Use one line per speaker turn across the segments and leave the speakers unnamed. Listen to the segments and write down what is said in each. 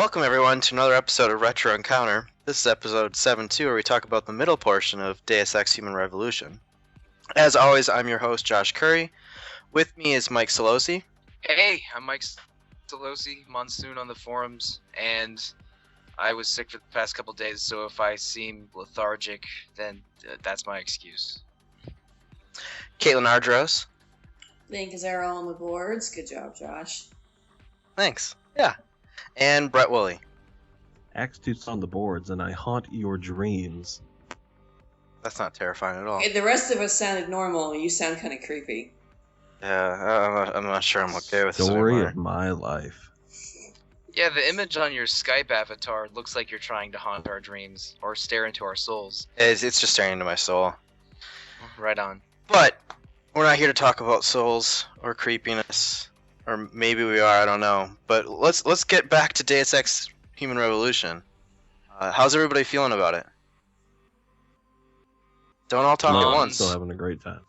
Welcome everyone to another episode of Retro Encounter. This is episode 7.2 where we talk about the middle portion of Deus Ex Human Revolution. As always, I'm your host, Josh Curry. With me is Mike Sollosi.
Hey, I'm Mike Sollosi, Monsoon on the forums, and I was sick for the past couple days, so if I seem lethargic, then that's my excuse.
Caitlin Argyros.
Link is arrow on the boards. Good job, Josh.
Thanks. Yeah. And Brett Wooley.
X2's on the boards, and I haunt your dreams.
That's not terrifying at all.
Okay, the rest of us sounded normal. You sound kind of creepy.
Yeah, I'm not sure I'm okay with this
Story
anymore.
of my life.
Yeah, the image on your Skype avatar looks like you're trying to haunt our dreams, or stare into our souls.
It's just staring into my soul.
Right on.
But we're not here to talk about souls or creepiness. Or maybe we are, I don't know. But let's get back to Deus Ex Human Revolution. How's everybody feeling about it? Don't all talk at
I'm
once.
still having a great time.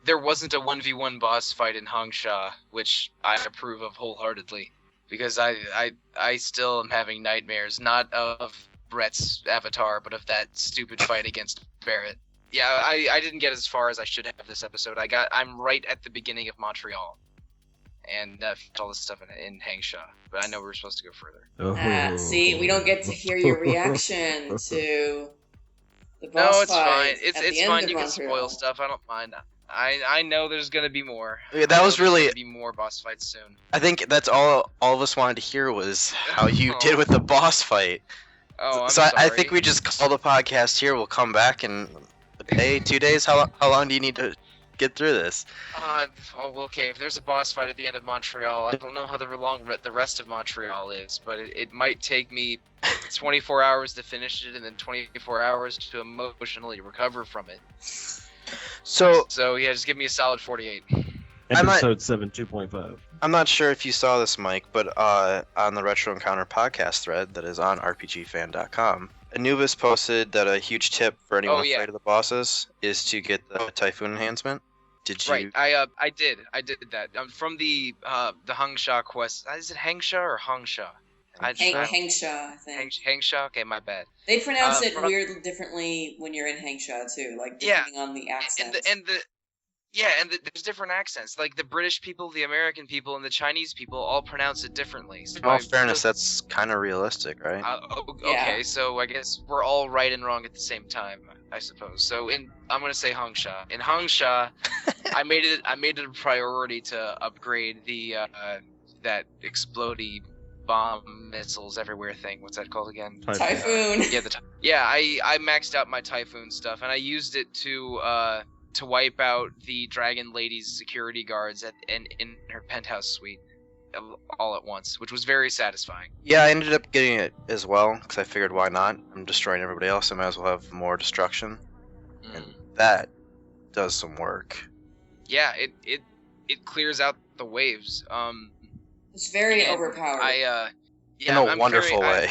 There wasn't a 1v1 boss fight in Hengsha, which I approve of wholeheartedly, because I still am having nightmares, not of Brett's avatar, but of that stupid fight against Barrett. Yeah, I didn't get as far as I should have this episode. I'm right at the beginning of Montreal, and all this stuff in Hengsha, but I know we're supposed to go further.
Oh.
See, we don't get to hear your reaction to the boss
No, it's
fight
fine. It's
at the
fine.
end
You
of
can spoil
Montreal.
stuff. I don't mind. I know there's gonna be more.
Yeah, that was really.
Gonna be more boss fights soon.
I think that's all of us wanted to hear was how you did with the boss fight.
Oh, I'm
so
sorry.
I think we just call the podcast here. We'll come back in a day, 2 days. How long do you need to get through this?
Okay. If there's a boss fight at the end of Montreal, I don't know how long the rest of Montreal is, but it might take me 24 hours to finish it, and then 24 hours to emotionally recover from it.
So
Yeah, just give me a solid 48.
Episode 7 2.5.
I'm not sure if you saw this, Mike, but on the Retro Encounter podcast thread that is on rpgfan.com, Anubis posted that a huge tip for anyone afraid of the bosses is to get the Typhoon enhancement. Did you?
Right, I did that. From the Hengsha quest. Is it Hengsha or Hengsha?
Hengsha, I think.
Hengsha? Okay, my bad.
They pronounce it weirdly differently when you're in Hengsha too, like depending on the accent.
And there's different accents. Like the British people, the American people, and the Chinese people all pronounce it differently. So
in all fairness, that's kind of realistic, right?
Okay, so I guess we're all right and wrong at the same time, I suppose. So I'm gonna say Hengsha. In Hengsha, I made it a priority to upgrade the that explodey bomb missiles everywhere thing. What's that called again?
Typhoon.
Yeah, I maxed out my Typhoon stuff, and I used it to wipe out the Dragon Lady's security guards in her penthouse suite all at once, which was very satisfying.
Yeah, I ended up getting it as well, because I figured why not? I'm destroying everybody else, I might as well have more destruction. And that does some work.
Yeah, it clears out the waves.
It's very overpowered.
In a wonderful way.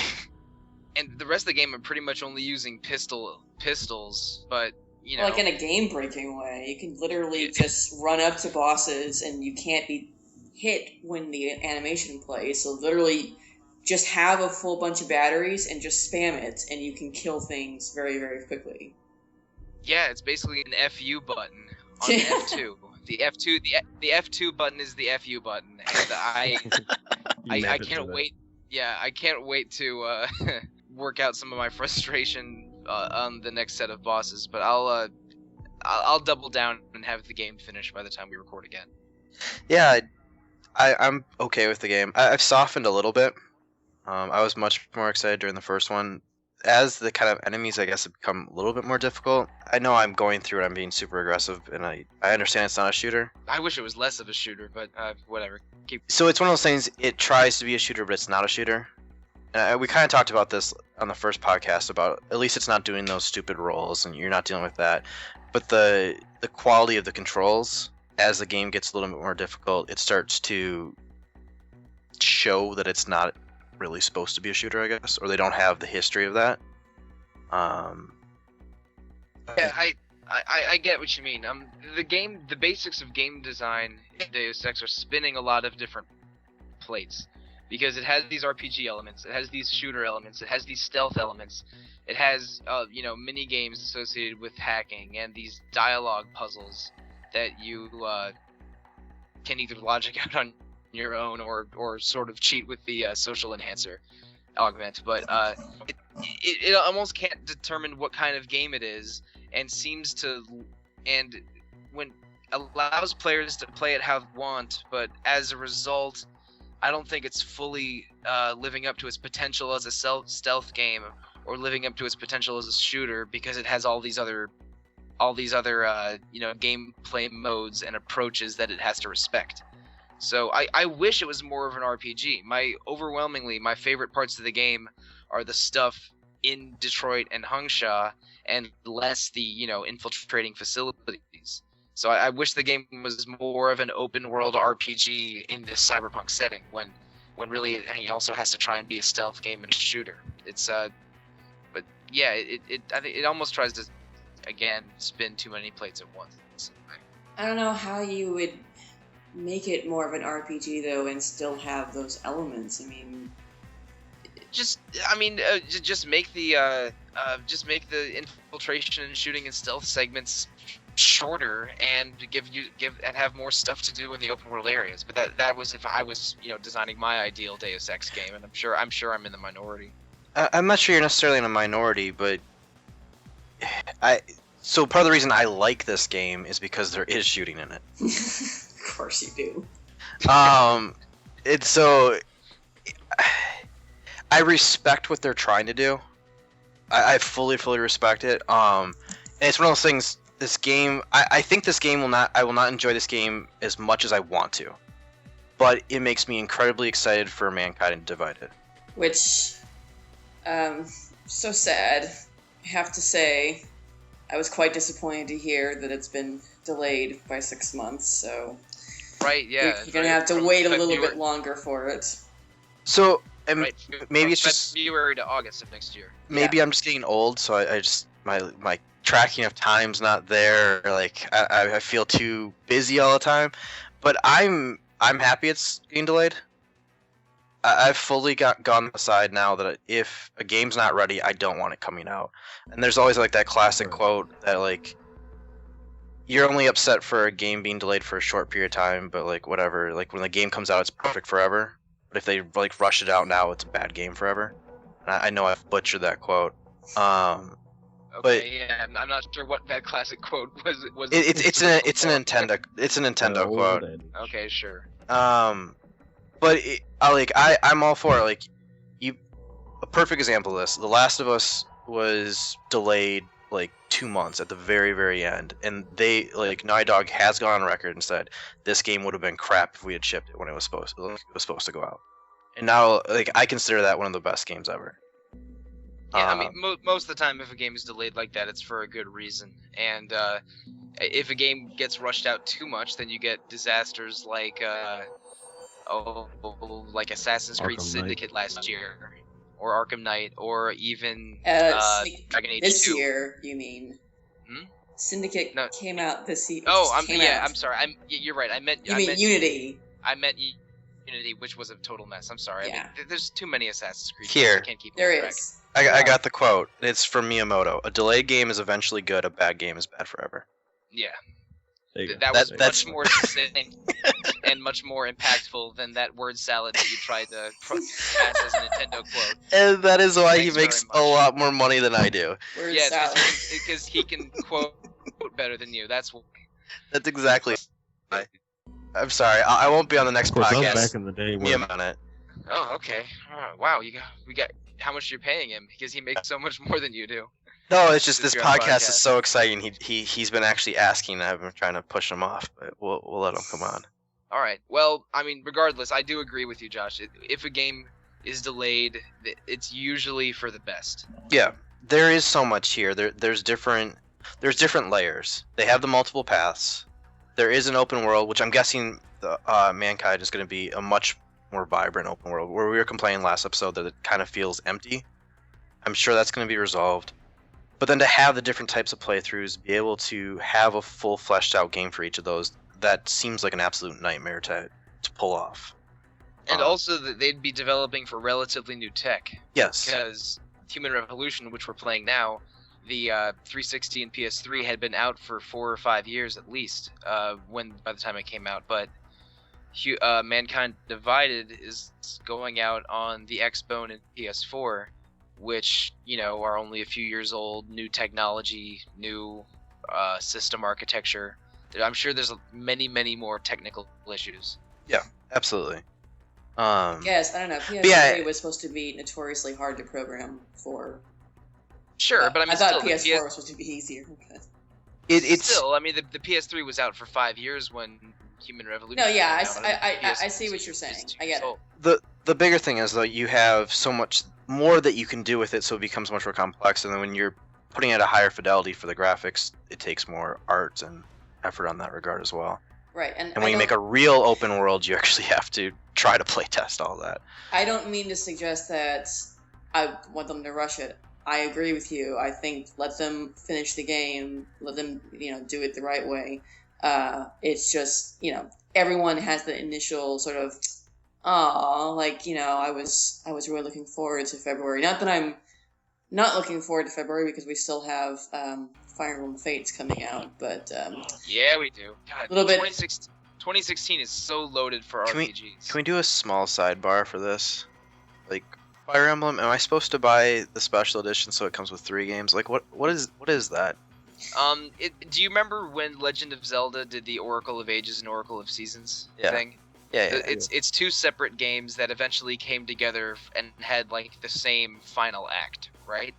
And the rest of the game, I'm pretty much only using pistols, but you know,
like in a game-breaking way. You can literally just run up to bosses and you can't be hit when the animation plays. So literally just have a full bunch of batteries and just spam it and you can kill things very, very quickly.
Yeah, it's basically an FU button on the F2. The F2 button is the FU button. And I can't wait. Yeah, I can't wait to work out some of my frustration on the next set of bosses, but I'll double down and have the game finished by the time we record again.
Yeah, I'm okay with the game. I've softened a little bit. I was much more excited during the first one. As the kind of enemies, I guess, have become a little bit more difficult. I know I'm going through it, I'm being super aggressive, and I understand it's not a shooter.
I wish it was less of a shooter, but whatever.
So it's one of those things, it tries to be a shooter, but it's not a shooter. We kind of talked about this on the first podcast about at least it's not doing those stupid rolls and you're not dealing with that. But the quality of the controls, as the game gets a little bit more difficult, it starts to show that it's not really supposed to be a shooter, I guess, or they don't have the history of that.
Yeah, I get what you mean. The basics of game design in Deus Ex are spinning a lot of different plates. because it has these RPG elements, it has these shooter elements, it has these stealth elements, it has mini games associated with hacking and these dialogue puzzles that you can either logic out on your own or sort of cheat with the social enhancer augment. But it almost can't determine what kind of game it is, and when allows players to play it how they want, but as a result, I don't think it's fully living up to its potential as a stealth game or living up to its potential as a shooter, because it has all these other gameplay modes and approaches that it has to respect. So I wish it was more of an RPG. Overwhelmingly, my favorite parts of the game are the stuff in Detroit and Hengsha, and less the infiltrating facilities. So I wish the game was more of an open world RPG in this cyberpunk setting, when really it also has to try and be a stealth game and a shooter. It's but yeah, I think it almost tries to again spin too many plates at once.
I don't know how you would make it more of an RPG though and still have those elements.
Just make the infiltration and shooting and stealth segments shorter and and have more stuff to do in the open world areas. But that was if I was designing my ideal Deus Ex game, and I'm sure I'm in the minority.
I'm not sure you're necessarily in a minority, but so part of the reason I like this game is because there is shooting in it.
Of course you do.
It's so I respect what they're trying to do. I fully respect it. And it's one of those things. This game, I think this game I will not enjoy this game as much as I want to, but it makes me incredibly excited for Mankind Divided.
Which, so sad. I have to say, I was quite disappointed to hear that it's been delayed by 6 months. So,
right, yeah,
you're gonna have to wait a little bit longer for it.
So,
right,
maybe it's just
February to August of next year.
Maybe I'm just getting old, so I just my tracking of time's not there. Like I feel too busy all the time, but I'm happy it's getting delayed. I've fully gone on the side now that if a game's not ready, I don't want it coming out. And there's always like that classic quote that like you're only upset for a game being delayed for a short period of time, but like whatever, like when the game comes out, it's perfect forever. But if they like rush it out now, it's a bad game forever. And I know I've butchered that quote. But
yeah, I'm not sure what that classic quote was.
It's a Nintendo quote.
Okay, sure.
But I'm all for it. Like a perfect example of this. The Last of Us was delayed like 2 months at the very, very end, and they Naughty Dog has gone on record and said this game would have been crap if we had shipped it when it was supposed to go out. And now I consider that one of the best games ever.
Yeah, most of the time, if a game is delayed like that, it's for a good reason. And if a game gets rushed out too much, then you get disasters like Assassin's Creed
Arkham
Syndicate last year, or Arkham Knight, or even Dragon Age 2.
This year, you mean? Syndicate came out this year.
I'm sorry. You're right. I meant
Unity.
I meant Unity, which was a total mess. I'm sorry.
Yeah.
There's too many Assassin's Creed.
Here.
I can't keep
There
track.
is.
I got the quote. It's from Miyamoto. A delayed game is eventually good. A bad game is bad forever.
Yeah.
That
was much more succinct and much more impactful than that word salad that you tried to pass as a Nintendo quote.
And that is why
Thanks
he makes
very
a
much.
lot more money than I do.
Word
Yeah,
salad.
because he can quote better than you. That's why.
That's exactly. I'm sorry. I won't be on the next
Of course, that was
podcast.
back in the day
Me
when
on it.
Oh, okay. Wow, we got how much you're paying him, because he makes so much more than you do.
No, it's just this
You're on
podcast is
podcast.
so exciting. He's been actually asking, and I've been trying to push him off, but we'll let him come on.
All right. Well, regardless, I do agree with you, Josh. If a game is delayed, it's usually for the best.
Yeah, there is so much here. There's different layers. They have the multiple paths. There is an open world, which I'm guessing the Mankind is going to be a much more vibrant open world. Where we were complaining last episode that it kind of feels empty. I'm sure that's going to be resolved. But then to have the different types of playthroughs, be able to have a full fleshed out game for each of those, that seems like an absolute nightmare to pull off.
And also that they'd be developing for relatively new tech.
Yes.
Because Human Revolution, which we're playing now, the 360 and PS3 had been out for 4 or 5 years at least. By the time it came out, but Mankind Divided is going out on the Xbone and PS4, which are only a few years old, new technology, new system architecture. I'm sure there's many more technical issues.
Yeah, absolutely.
Yes, I don't know. PS3 was supposed to be notoriously hard to program for.
Sure, but I mean,
I thought
still,
PS4 was supposed to be easier.
It's still. I mean, the PS3 was out for 5 years when Human Revolution.
No, yeah,
I
see what you're saying. I get it.
The bigger thing is though you have so much more that you can do with it, so it becomes much more complex. And then when you're putting it at a higher fidelity for the graphics, it takes more art and effort on that regard as well.
Right, and
when you make a real open world, you actually have to try to play test all that.
I don't mean to suggest that I want them to rush it. I agree with you. I think let them finish the game, let them do it the right way. It's just everyone has the initial sort of I was really looking forward to February. Not that I'm not looking forward to February because we still have Fire Emblem Fates coming out, but
yeah, we do. God,
a little bit.
2016 is so loaded for RPGs.
Can we do a small sidebar for this? Like Fire Emblem, am I supposed to buy the special edition so it comes with 3 games? Like what is that?
Do you remember when Legend of Zelda did the Oracle of Ages and Oracle of Seasons thing?
Yeah.
It's 2 separate games that eventually came together and had like the same final act, right?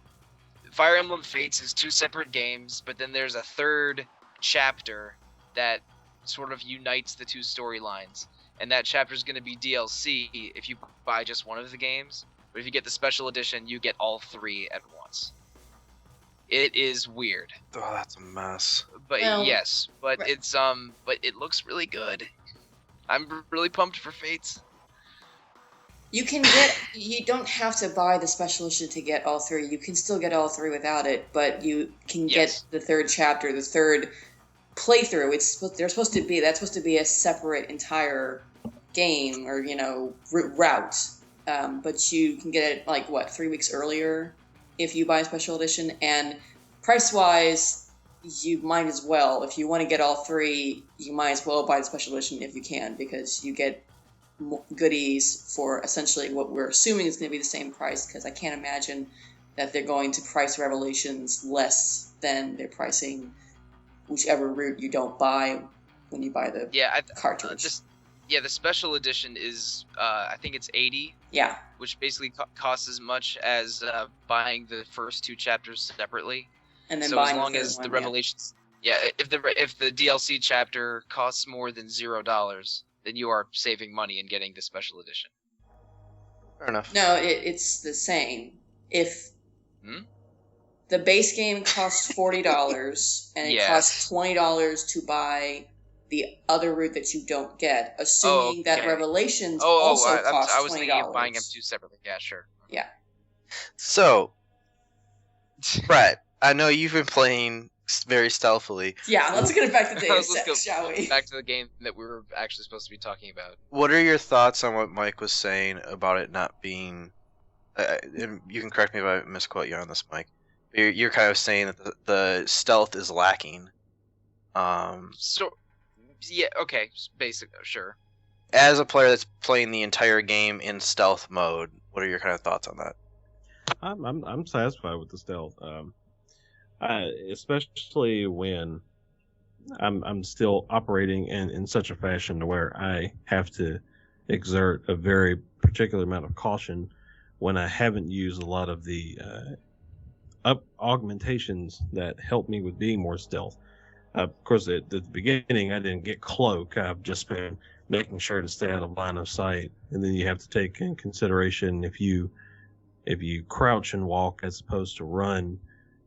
Fire Emblem Fates is 2 separate games, but then there's a 3rd chapter that sort of unites the 2 storylines, and that chapter is going to be DLC if you buy just one of the games. But if you get the special edition, you get all 3 at once. It is weird.
Oh, that's a mess.
But yes, but
right.
it's but it looks really good. I'm really pumped for Fates.
You don't have to buy the special edition to get all 3. You can still get all 3 without it, but you can get the 3rd chapter, the 3rd playthrough. That's supposed to be a separate entire game or route. But you can get it like 3 weeks earlier if you buy a special edition, and price wise you might as well. If you want to get all 3, you might as well buy the special edition if you can, because you get goodies for essentially what we're assuming is going to be the same price, because I can't imagine that they're going to price Revelations less than they're pricing whichever route you don't buy when you buy the cartridge.
The special edition is I think it's $80.
Yeah.
Which basically costs as much as buying the first 2 chapters separately.
And then
so
buying
as long as the Revelations, if the DLC chapter costs more than $0, then you are saving money and getting the special edition.
Fair enough.
No, it's the same. If the base game costs $40 and it costs $20 to buy the other route that you don't get, assuming that Revelations also costs $20.
I was thinking of buying them 2 separately. Yeah, sure.
Yeah.
So, Brett, I know you've been playing very stealthily.
Yeah, let's get back to Deus Ex, shall we?
Back to the game that we were actually supposed to be talking about.
What are your thoughts on what Mike was saying about it not being... you can correct me if I misquote you on this, Mike. You're kind of saying that the stealth is lacking.
Yeah, okay, basic, sure.
As a player that's playing the entire game in stealth mode, what are your kind of thoughts on that?
I'm satisfied with the stealth, especially when I'm still operating in such a fashion to where I have to exert a very particular amount of caution when I haven't used a lot of the augmentations that help me with being more stealth. Of course, at the beginning, I didn't get cloak. I've just been making sure to stay out of line of sight. And then you have to take in consideration if you crouch and walk as opposed to run,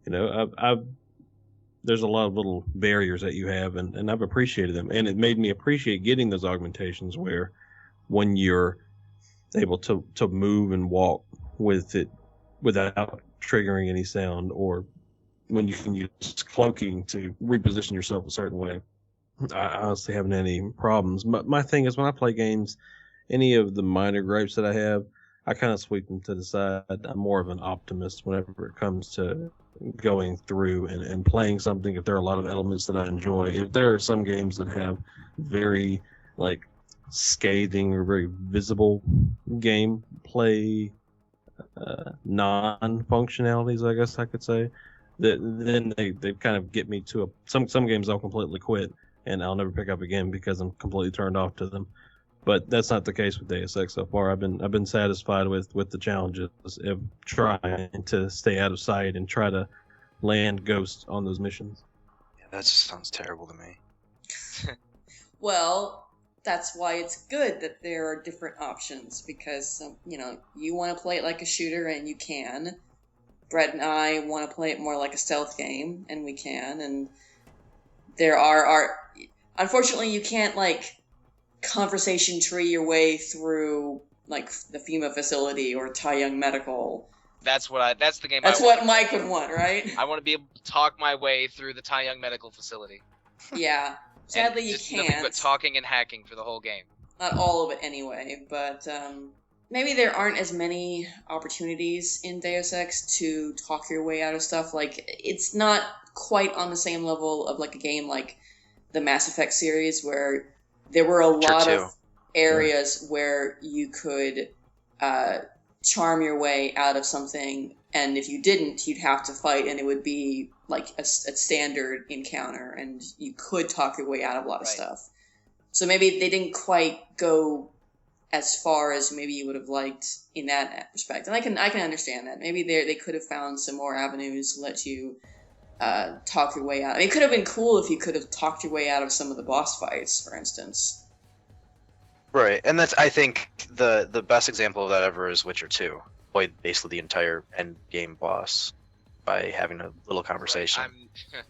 there's a lot of little barriers that you have, and I've appreciated them. And it made me appreciate getting those augmentations where when you're able to move and walk with it without triggering any sound, or when you can use cloaking to reposition yourself a certain way. I honestly haven't had any problems. But my thing is, when I play games, any of the minor gripes that I have, I kind of sweep them to the side. I'm more of an optimist whenever it comes to going through and playing something. If there are a lot of elements that I enjoy, if there are some games that have very like scathing or very visible gameplay non-functionalities, I guess I could say, that then they kind of get me to some games I'll completely quit and I'll never pick up again because I'm completely turned off to them. But that's not the case with Deus Ex so far. I've been satisfied with the challenges of trying to stay out of sight and try to land ghosts on those missions.
Yeah, that just sounds terrible to me.
Well, that's why it's good that there are different options, because you want to play it like a shooter and you can. Brett and I want to play it more like a stealth game and we can. And there are unfortunately you can't like conversation tree your way through like the FEMA facility or Tai Young Medical.
That's the game.
That's what Mike would want, right?
I want to be able to talk my way through the Tai Young Medical facility.
Yeah. Sadly,
and
you
just
can't.
Nothing but talking and hacking for the whole game.
Not all of it, anyway. But maybe there aren't as many opportunities in Deus Ex to talk your way out of stuff. Like, it's not quite on the same level of like a game like the Mass Effect series, where there were a lot of areas where you could charm your way out of something, and if you didn't, you'd have to fight, and it would be like a standard encounter, and you could talk your way out of a lot of stuff. So maybe they didn't quite go as far as maybe you would have liked in that respect, and I can understand that. Maybe they could have found some more avenues to let you talk your way out. I mean, it could have been cool if you could have talked your way out of some of the boss fights, for instance.
Right, and that's, I think, the best example of that ever is Witcher 2. Played basically the entire end game boss by having a little conversation.
Right,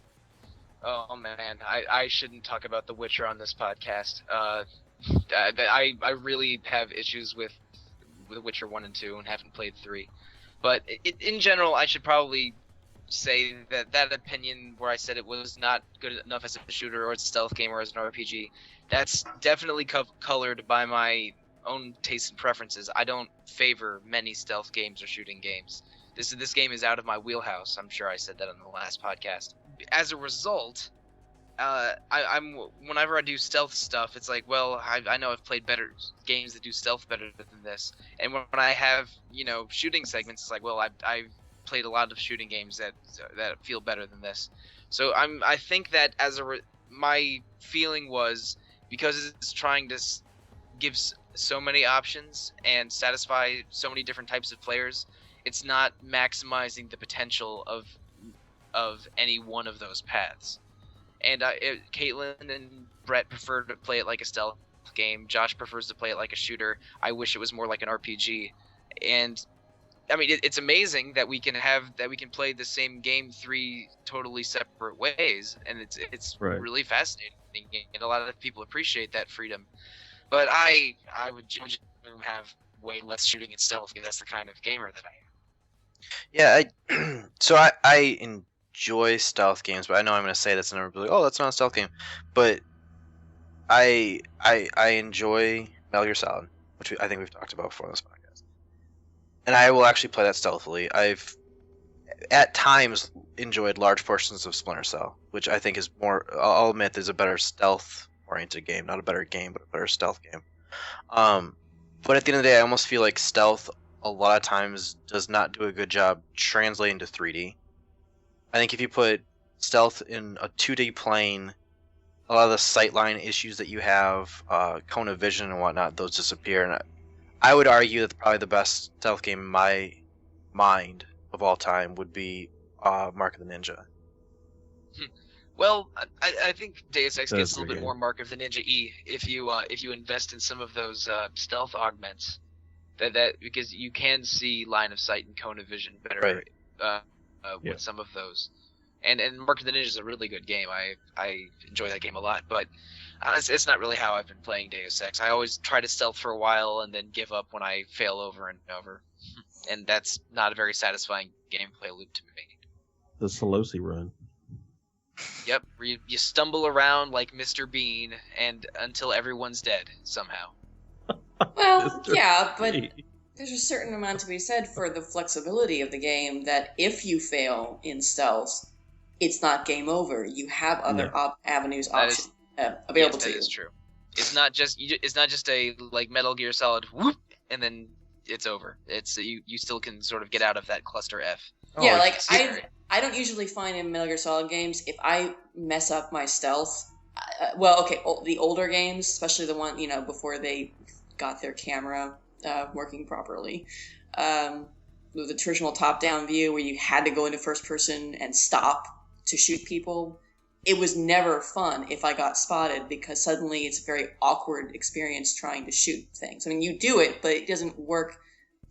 oh man, I shouldn't talk about The Witcher on this podcast. I really have issues with Witcher 1 and 2 and haven't played 3. But in general, I should probably say that opinion where I said it was not good enough as a shooter or as a stealth game or as an RPG, that's definitely colored by my own tastes and preferences. I don't favor many stealth games or shooting games. This game is out of my wheelhouse. I'm sure I said that on the last podcast. As a result, I'm whenever I do stealth stuff, it's like, well, I know I've played better games that do stealth better than this. And when I have shooting segments, it's like, well, I've played a lot of shooting games that feel better than this. So I think that my feeling was, because it's trying to give so many options and satisfy so many different types of players, it's not maximizing the potential of any one of those paths. And Caitlin and Brett prefer to play it like a stealth game. Josh prefers to play it like a shooter. I wish it was more like an RPG. And I mean, it's amazing that we can play the same game 3 totally separate ways, and it's
right.
Really fascinating, and a lot of people appreciate that freedom. But I would judge them have way less shooting and stealth, because that's the kind of gamer that I am.
Yeah, so I enjoy stealth games, but I know I'm going to say that's never like, oh, that's not a stealth game. But I enjoy Metal Gear Solid, which I think we've talked about before on this podcast. And I will actually play that stealthily. I've, at times, enjoyed large portions of Splinter Cell, which I think is more, I'll admit, is a better stealth-oriented game. Not a better game, but a better stealth game. But at the end of the day, I almost feel like stealth, a lot of times, does not do a good job translating to 3D. I think if you put stealth in a 2D plane, a lot of the sightline issues that you have, cone of vision and whatnot, those disappear. And I would argue that probably the best stealth game in my mind of all time would be Mark of the Ninja.
Well, I think Deus Ex gets a little bit
game.
more Mark of the Ninja-y if you invest in some of those stealth augments. That because you can see line of sight and cone of vision better with some of those. And Mark of the Ninja is a really good game. I enjoy that game a lot, but it's not really how I've been playing Deus Ex. I always try to stealth for a while and then give up when I fail over and over. And that's not a very satisfying gameplay loop to me.
The Sollosi run.
Yep, where you stumble around like Mr. Bean and until everyone's dead somehow.
Well,
Mr.
yeah, but
T.
there's a certain amount to be said for the flexibility of the game that if you fail in stealth, it's not game over. You have other
No.
avenues
That is-
available to
that
you.
is true. It's not just a like Metal Gear Solid whoop and then it's over. It's you still can sort of get out of that cluster F.
Yeah,
Oh,
like
scary.
I don't usually find in Metal Gear Solid games if I mess up my stealth. Well, okay, the older games, especially the one before they got their camera working properly, with the traditional top-down view where you had to go into first person and stop to shoot people. It was never fun if I got spotted because suddenly it's a very awkward experience trying to shoot things. I mean, you do it, but it doesn't work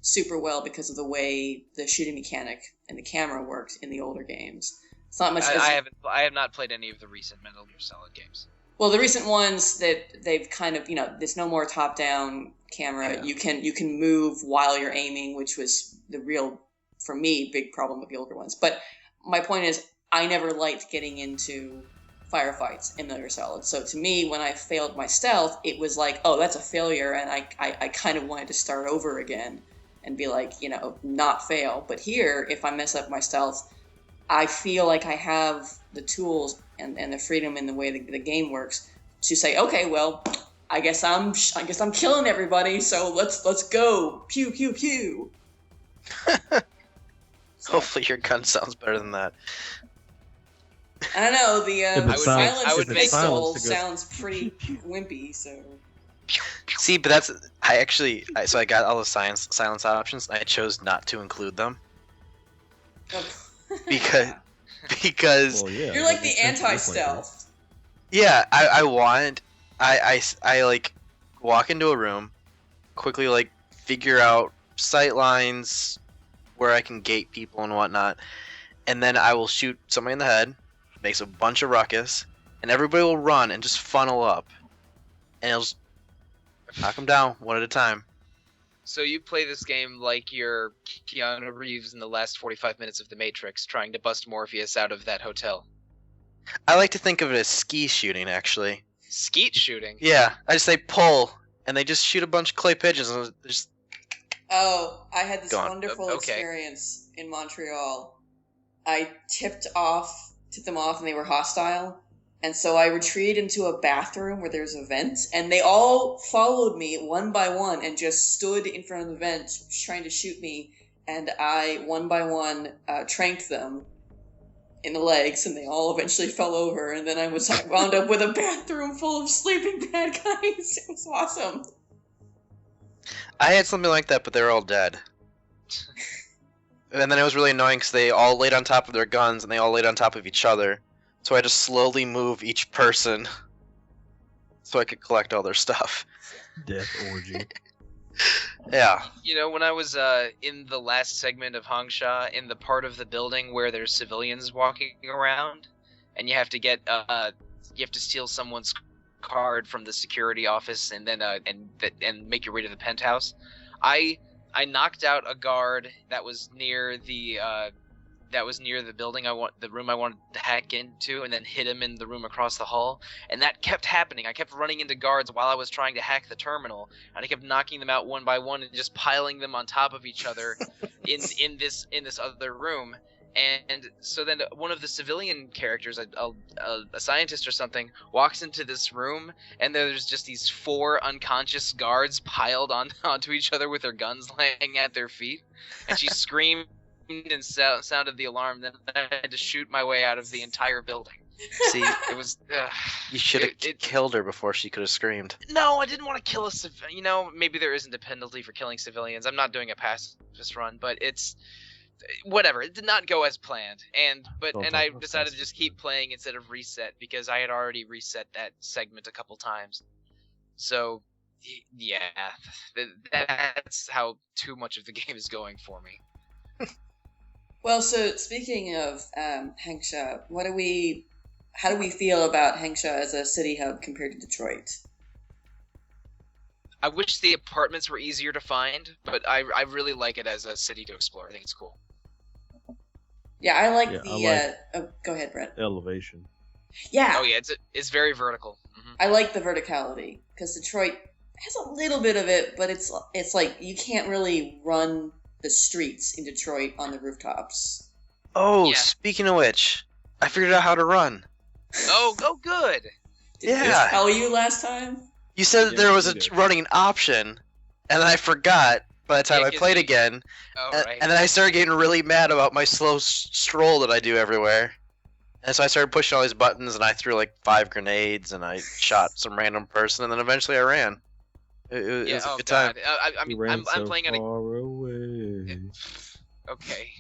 super well because of the way the shooting mechanic and the camera worked in the older games. It's not much.
I have not played any of the recent Metal Gear Solid games.
Well, the recent ones that they've kind of there's no more top-down camera.
Yeah.
You can move while you're aiming, which was the real, for me, big problem with the older ones. But my point is, I never liked getting into firefights in Metal Gear Solid. So to me, when I failed my stealth, it was like, oh, that's a failure, and I kind of wanted to start over again and be like, not fail. But here, if I mess up my stealth, I feel like I have the tools and the freedom in the way the game works to say, okay, well, I guess I'm killing everybody, so let's go, pew pew pew.
Hopefully your gun sounds better than that.
I don't know, the
I would make
pistol
silence to go
sounds pretty wimpy, so.
See, but that's so I got all the silence options. I chose not to include them because
Well, yeah,
You're
that
like the
makes sense for this playthrough.
anti-stealth.
yeah, I like walk into a room, quickly like figure out sight lines where I can gate people and whatnot, and then I will shoot somebody in the head, makes a bunch of ruckus, and everybody will run and just funnel up, and it'll just knock them down one at a time.
So you play this game like you're Keanu Reeves in the last 45 minutes of The Matrix, trying to bust Morpheus out of that hotel.
I like to think of it as ski shooting, actually.
Skeet shooting.
Yeah, I just say pull, and they just shoot a bunch of clay pigeons, and just
Oh, I had this
Go on.
wonderful
Okay.
experience in Montreal. I tipped them off, and they were hostile. And so I retreated into a bathroom where there's a vent, and they all followed me one by one and just stood in front of the vent trying to shoot me. And I, one by one, tranked them in the legs, and they all eventually fell over. And then I wound up with a bathroom full of sleeping bad guys. It was awesome.
I had something like that, but they were all dead. And then it was really annoying because they all laid on top of their guns and they all laid on top of each other. So I had to slowly move each person so I could collect all their stuff.
Death orgy.
Yeah.
When I was in the last segment of Hengsha, in the part of the building where there's civilians walking around, and you have to get you have to steal someone's card from the security office, and then and make your way to the penthouse. I knocked out a guard that was near the building the room I wanted to hack into, and then hit him in the room across the hall. And that kept happening. I kept running into guards while I was trying to hack the terminal, and I kept knocking them out one by one and just piling them on top of each other in this other room. And so then one of the civilian characters, a scientist or something, walks into this room, and there's just these 4 unconscious guards piled onto each other with their guns laying at their feet. And she screamed and sounded the alarm. Then I had to shoot my way out of the entire building.
See,
It was.
you should have killed her before she could have screamed.
No, I didn't want to kill a civilian. Maybe there isn't a penalty for killing civilians. I'm not doing a pacifist run, but it's. Whatever, it did not go as planned, and I decided to just keep playing instead of reset because I had already reset that segment a couple times. So, yeah, that's how too much of the game is going for me.
Well, so speaking of Hengsha, how do we feel about Hengsha as a city hub compared to Detroit?
I wish the apartments were easier to find, but I really like it as a city to explore. I think it's cool.
Yeah, I like go ahead, Brett.
Elevation.
Yeah.
Oh yeah, it's very vertical. Mm-hmm.
I like the verticality because Detroit has a little bit of it, but it's like you can't really run the streets in Detroit on the rooftops.
Oh,
Yeah.
speaking of which, I figured out how to run.
Oh, good.
Did
Yeah.
Chris tell you last time?
You said that
Yeah,
there was
you
a
did.
running option, and then I forgot by the time
Yeah,
I
'cause
played
you-
again.
Oh,
and,
right.
and then I started getting really mad about my slow stroll that I do everywhere. And so I started pushing all these buttons, and I threw like 5 grenades, and I shot some random person, and then eventually I ran. It
Yeah,
was a
oh
good time.
god. I
You
mean,
ran
I'm
so
playing on a
far away.
Okay.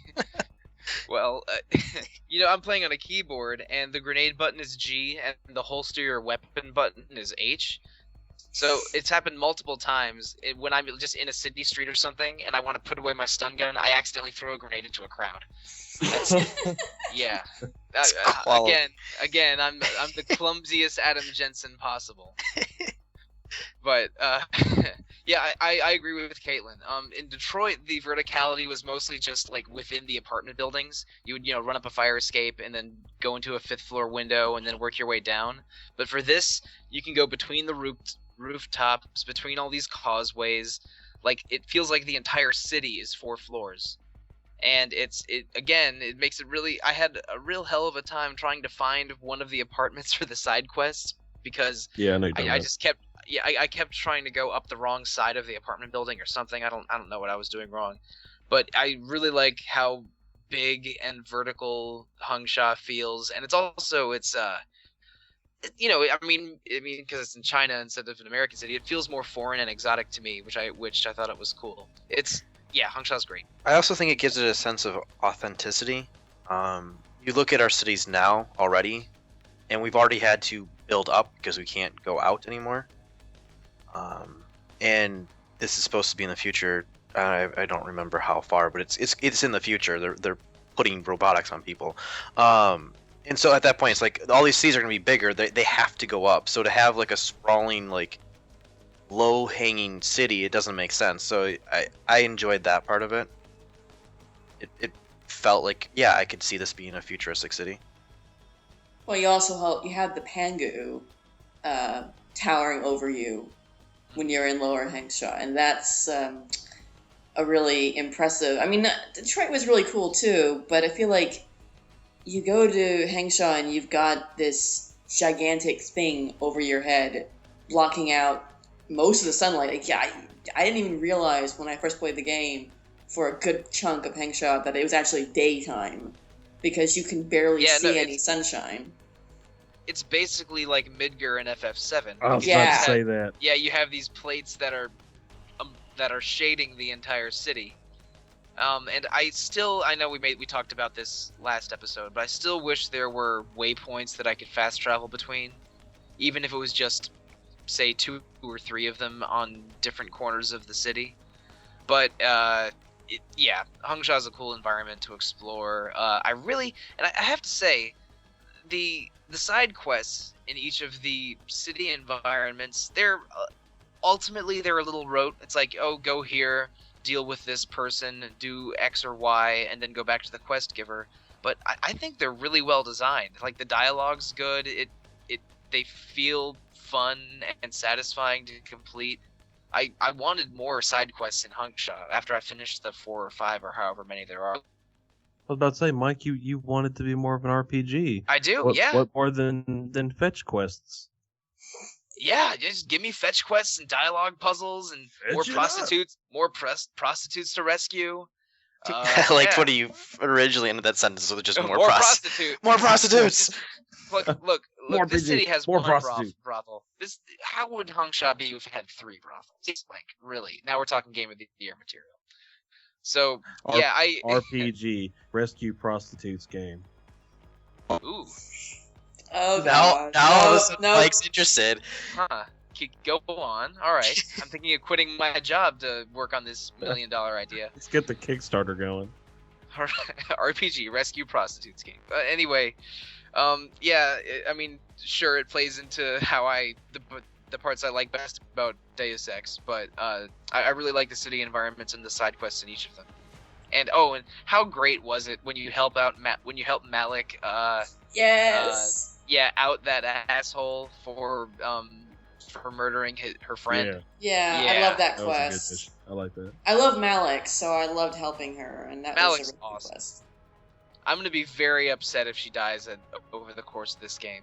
Well, I'm playing on a keyboard, and the grenade button is G, and the holster your weapon button is H. So it's happened multiple times when I'm just in a city street or something, and I want to put away my stun gun, I accidentally throw a grenade into a crowd. Yeah.
Quality.
Again, I'm the clumsiest Adam Jensen possible. But yeah, I agree with Caitlin. In Detroit, the verticality was mostly just like within the apartment buildings. You would run up a fire escape and then go into a 5th floor window and then work your way down. But for this, you can go between the rooftops, between all these causeways. Like it feels like the entire city is 4 floors. And it makes it really. I had a real hell of a time trying to find one of the apartments for the side quest because
Yeah, I know.
I just kept I kept trying to go up the wrong side of the apartment building or something. I don't know what I was doing wrong, but I really like how big and vertical Hengsha feels, and I mean because it's in China instead of an American city, it feels more foreign and exotic to me, which I thought it was cool. Hengsha's great.
I also think it gives it a sense of authenticity. You look at our cities now already, and we've already had to build up because we can't go out anymore. And this is supposed to be in the future. I don't remember how far, but it's in the future. They're putting robotics on people. And so at that point, it's like all these cities are going to be bigger. They have to go up. So to have like a sprawling, like low-hanging city, it doesn't make sense. So I enjoyed that part of it. It felt like, yeah, I could see this being a futuristic city.
Well, you had the Pangu towering over you when you're in Lower Hengsha, and that's a really impressive. I mean, Detroit was really cool too, but I feel like you go to Hengsha and you've got this gigantic thing over your head blocking out most of the sunlight. Like, yeah, I didn't even realize when I first played the game for a good chunk of Hengsha that it was actually daytime because you can barely see any sunshine.
It's basically like Midgar in FF7.
I was
Yeah.
about to say that.
Yeah, you have these plates that are shading the entire city. And I know we talked about this last episode, but I still wish there were waypoints that I could fast travel between, even if it was just, say, 2 or 3 of them on different corners of the city. But Hengsha is a cool environment to explore. I have to say, the side quests in each of the city environments, they're ultimately a little rote. It's like, oh, go here, deal with this person, do X or Y, and then go back to the quest giver. But I think they're really well designed. Like the dialogue's good. They feel fun and satisfying to complete. I wanted more side quests in Hengsha after I finished the 4 or 5 or however many there are.
I was about to say, Mike, you wanted to be more of an RPG.
I do,
What,
yeah.
What more than fetch quests?
Yeah, just give me fetch quests and dialogue puzzles and more prostitutes to rescue.
What do you originally ended that sentence with? Just more
prostitutes.
More prostitutes.
Look.
More
This city has
more
one
prostitute.
brothel. How would Hengsha be if it had 3 brothels? It's like, really. Now we're talking Game of the Year material. So
RPG Rescue Prostitutes game.
Ooh.
Oh
Now
god. No.
Mike's interested.
Huh. Go on. All right. I'm thinking of quitting my job to work on this $1 million idea.
Let's get the Kickstarter going.
RPG Rescue Prostitutes game. Anyway, I mean, sure, it plays into how the parts I like best about Deus Ex, but I really like the city environments and the side quests in each of them. And how great was it when you help
Yes.
out that asshole for for murdering her friend.
Yeah, I
Yeah.
love that
That was a good
quest.
mission. I like that.
I love Malik, so I loved helping her, and that
Malik's
was a really good
awesome.
quest.
I'm gonna be very upset if she dies over the course of this game.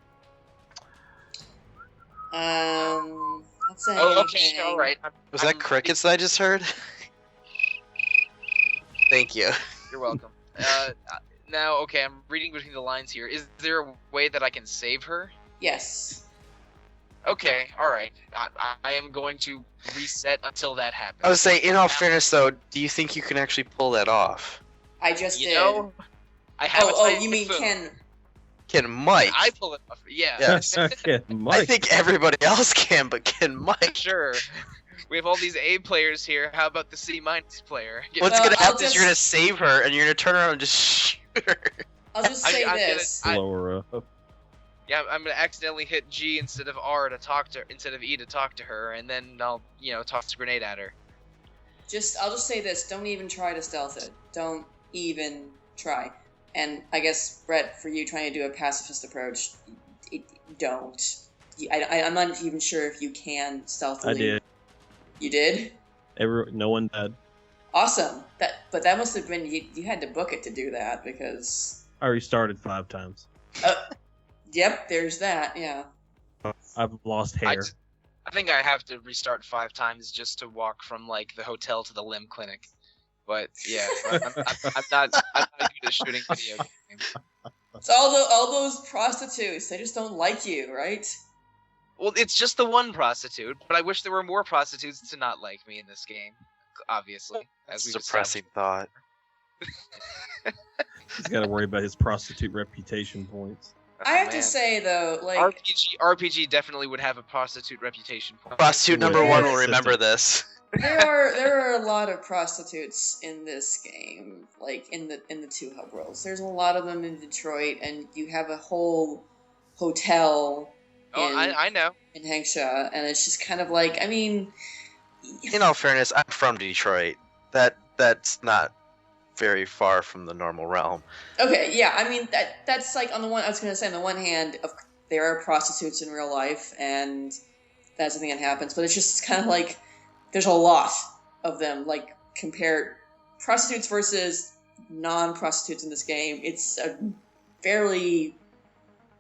Not saying
Oh, okay,
anything.
all right.
Was that crickets that I just heard? Thank you.
You're welcome. Now, okay, I'm reading between the lines here. Is there a way that I can save her?
Yes.
Okay, all right. I am going to reset until that happens.
I would say, in all fairness, though, do you think you can actually pull that off?
I just
You
did.
know, I have.
Oh, you mean Ken?
Can Mike?
I pull it off. Yeah.
Yes.
Yeah,
I
Mike.
think everybody else can, but can Mike?
Sure. We have all these A players here. How about the C- player?
What's
Well,
gonna
I'll
happen is you're gonna save her, and you're gonna turn around and just shoot her.
I'll just say
I'm gonna-
this.
Slow her up.
Yeah, I'm gonna accidentally hit G instead of R to talk to instead of E to talk to her, and then I'll toss a grenade at her.
I'll just say this. Don't even try to stealth it. Don't even try. And I guess, Brett, for you trying to do a pacifist approach, don't. I'm not even sure if you can stealthily.
I did.
You did?
No one died.
Awesome. But that must have been you had to book it to do that because.
I restarted 5 times.
Yep, there's that. Yeah.
I've lost hair.
I think I have to restart 5 times just to walk from like the hotel to the limb clinic. But yeah, I'm not good at shooting video games.
It's all those prostitutes. They just don't like you, right?
Well, it's just the one prostitute, but I wish there were more prostitutes to not like me in this game. Obviously, as we
Depressing thought.
He's got to worry about his prostitute reputation points.
I have to say though, like
RPG definitely would have a prostitute reputation point.
Prostitute number 1 will
Yes.
remember this.
there are a lot of prostitutes in this game, like in the 2 hub worlds. There's a lot of them in Detroit, and you have a whole hotel.
I know.
In Hengsha, and it's just kind of like, I mean,
In all fairness, I'm from Detroit. That's not very far from the normal realm.
okay, yeah, I mean that's like on the one. I was gonna say on the one hand, there are prostitutes in real life, and that's the thing that happens. But it's just kind of like there's a lot of them. Like compare prostitutes versus non-prostitutes in this game. It's a fairly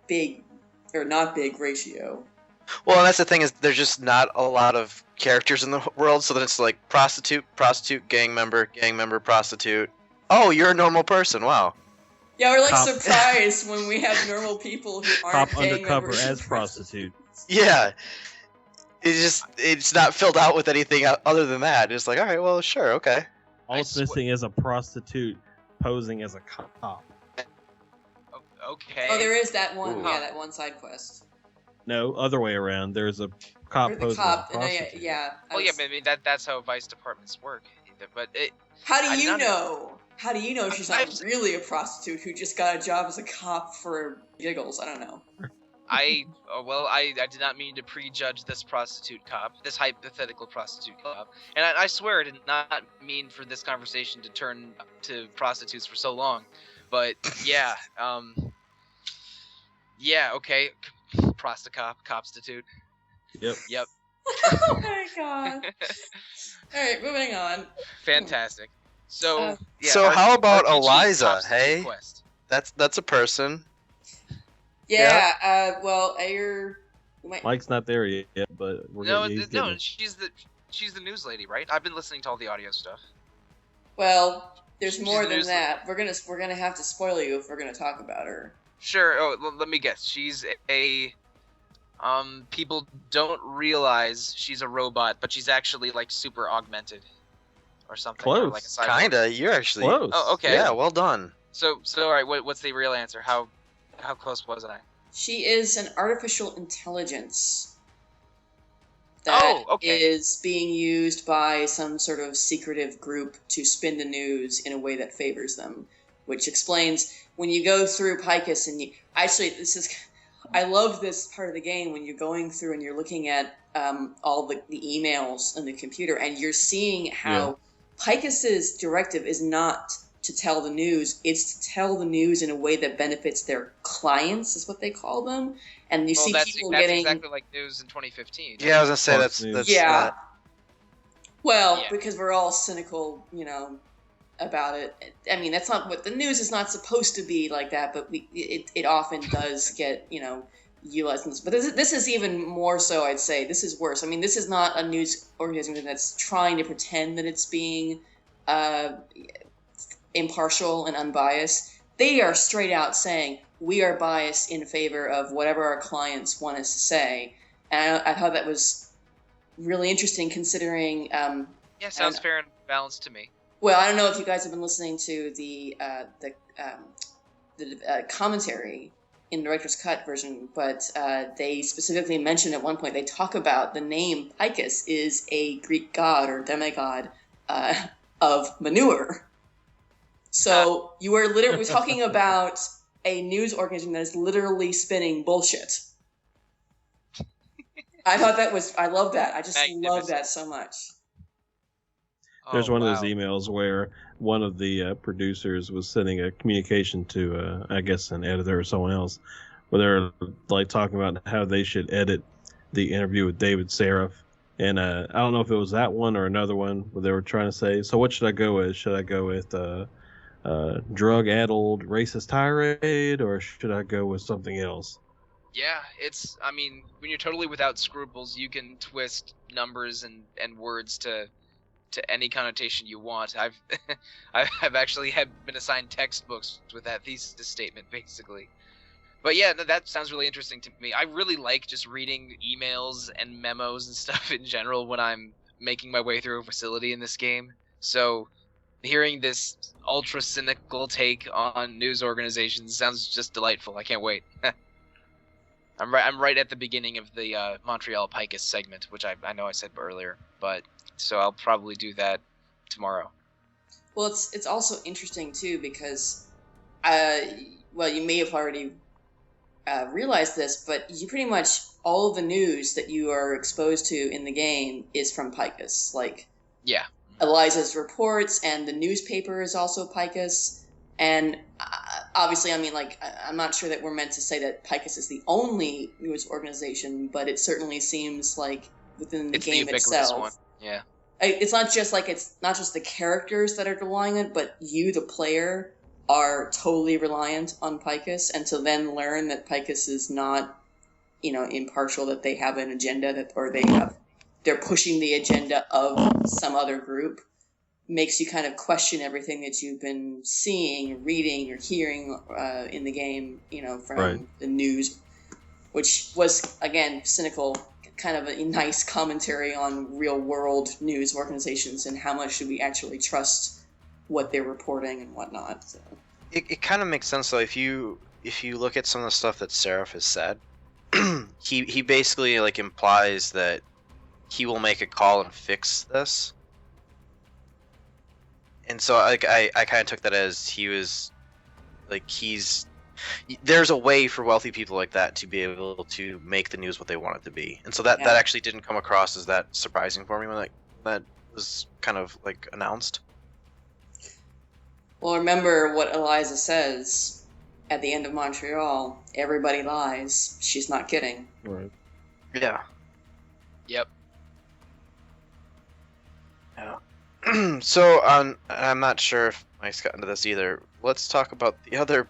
big or not big ratio.
Well, and that's the thing is there's just not a lot of characters in the world, so then it's like prostitute, gang member, prostitute. Oh, you're a normal person. Wow.
Yeah, we're like
Cop.
surprised when we have normal people who aren't
Cop
gang
undercover
members.
as prostitute.
Yeah. It's not filled out with anything other than that. It's like, all right, well, sure, okay.
All it's missing is a prostitute posing as a cop.
Okay.
Oh, there is that one.
Ooh.
Yeah, that one side quest.
No, other way around. There's a cop
Or the
posing
cop.
as a prostitute.
Yeah.
Well, yeah, but I mean that's how vice departments work. But
How
I
do you
don't-
know? How do you know she's not
I've-
really a prostitute who just got a job as a cop for giggles? I don't know.
I did not mean to prejudge this prostitute cop, this hypothetical prostitute cop, and I swear I did not mean for this conversation to turn to prostitutes for so long. But yeah, okay, copstitute.
Yep.
Oh my god. Alright, moving on.
Fantastic. So, yeah,
So how about
RPG
Eliza,
prostitute
hey?
Quest.
That's a person.
Yeah, well, Ayer...
Mike's not there yet, but we're
No,
he's
no,
getting
she's the news lady, right? I've been listening to all the audio stuff.
Well, there's
She's
more
the
than
news-
that. We're gonna have to spoil you if we're gonna talk about her.
Sure. Oh, let me guess. She's a people don't realize she's a robot, but she's actually like super augmented or something. Or
Close.
like a cyborg.
Kinda. You're actually.
close.
Oh, okay.
Yeah, well done.
So all right. What's the real answer? How close was I?
She is an artificial intelligence that is being used by some sort of secretive group to spin the news in a way that favors them, which explains when you go through Picus and you actually I love this part of the game when you're going through and you're looking at all the emails on the computer and you're seeing how Picus's directive is not to tell the news. It's to tell the news in a way that benefits their clients, is what they call them. And you see
that's
people getting
exactly like news in 2015.
Yeah, I was gonna say
Fox
that's
News.
yeah. Well,
Yeah.
because we're all cynical, about it. I mean, that's not what the news is not supposed to be like that, but it often does get utilized. But this is even more so. I'd say this is worse. I mean, this is not a news organization that's trying to pretend that it's being impartial and unbiased. They are straight out saying we are biased in favor of whatever our clients want us to say, and I thought that was really interesting considering.
Yeah, sounds fair and balanced to me.
Well, I don't know if you guys have been listening to the commentary in the director's cut version, but they specifically mention at one point, they talk about the name Picus is a Greek god or demigod of manure. So you are literally talking about a news organization that is literally spinning bullshit. I thought I love that. I just love that so much.
There's one of those emails where one of the producers was sending a communication to, I guess, an editor or someone else, where they're like talking about how they should edit the interview with David Seraph. And I don't know if it was that one or another one where they were trying to say, so what should I go with? Should I go with drug-addled racist tirade, or should I go with something else?
Yeah, I mean, when you're totally without scruples, you can twist numbers and words to any connotation you want. I've actually been assigned textbooks with that thesis statement, basically. But yeah, that sounds really interesting to me. I really like just reading emails and memos and stuff in general when I'm making my way through a facility in this game. So hearing this ultra cynical take on news organizations sounds just delightful. I can't wait. I'm right at the beginning of the Montreal Picus segment, which I know I said earlier, but so I'll probably do that tomorrow.
Well, it's also interesting too because, you may have already realized this, but you pretty much all of the news that you are exposed to in the game is from Picus. Like,
yeah,
Eliza's reports, and the newspaper is also Picus. And obviously, I mean, I'm not sure that we're meant to say that Picus is the only news organization, but it certainly seems like within the game itself.
One. Yeah.
It's not just the characters that are relying on it, but you, the player, are totally reliant on Picus, and to then learn that Picus is not, impartial, that they have an agenda they're pushing the agenda of some other group, makes you kind of question everything that you've been seeing, or reading, or hearing in the game, from the news, which was, again, cynical, kind of a nice commentary on real-world news organizations and how much should we actually trust what they're reporting and whatnot. So.
It kind of makes sense, though, if you look at some of the stuff that Seraph has said. he basically implies that he will make a call and fix this. And so I kind of took that as he was there's a way for wealthy people like that to be able to make the news what they want it to be. And so that actually didn't come across as that surprising for me when that was kind of announced.
Well, remember what Eliza says at the end of Montreal. Everybody lies. She's not kidding.
Right.
Yeah.
Yep.
Yeah. So I'm not sure if Mike's got into this either. Let's talk about the other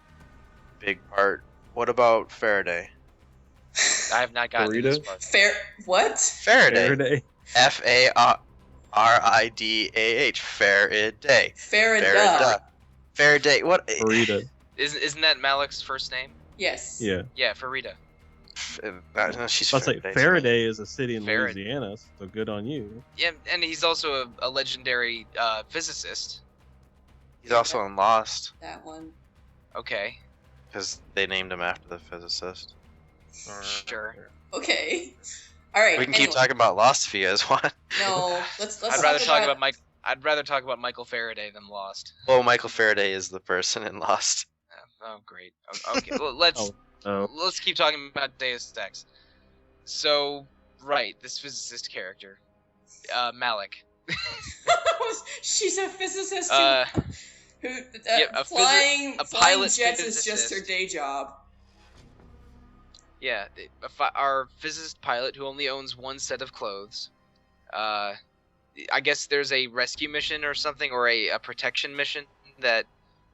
big part. What about Faraday?
I have not gotten to this part.
What?
Faraday. Faridah. Faraday. Faraday. What?
Farida.
Isn't that Malik's first name?
Yes.
Yeah.
Yeah, Farida.
No, she's
I'll say Faraday is a city in
Farad-
Louisiana, so good on you.
Yeah, and he's also a legendary physicist.
He's also in Lost.
That one.
Okay.
Because they named him after the physicist.
Sure.
Okay. All right.
We can keep talking about Lost if you guys want.
No, let's.
I'd rather talk about Mike. I'd rather talk about Michael Faraday than Lost.
Well, Michael Faraday is the person in Lost.
Oh, great. Okay, well, let's keep talking about Deus Ex. So, right, this physicist character, Malik.
She's a physicist too. Who
a
flying
pilot
jets is just her
physicist.
day job.
Yeah, our physicist pilot who only owns one set of clothes. I guess there's a rescue mission or something, or a protection mission that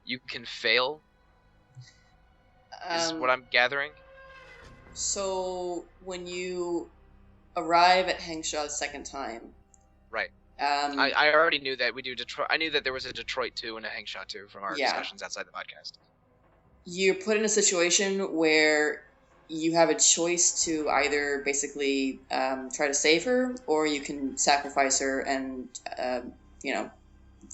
you can fail. Is what I'm gathering.
So when you arrive at Hengsha the second time,
Right.
um,
I already knew that we do Detroit. I knew that there was a Detroit 2 and a Hengsha 2 from our
Yeah.
discussions outside the podcast.
you're put in a situation where you have a choice to either basically try to save her, or you can sacrifice her and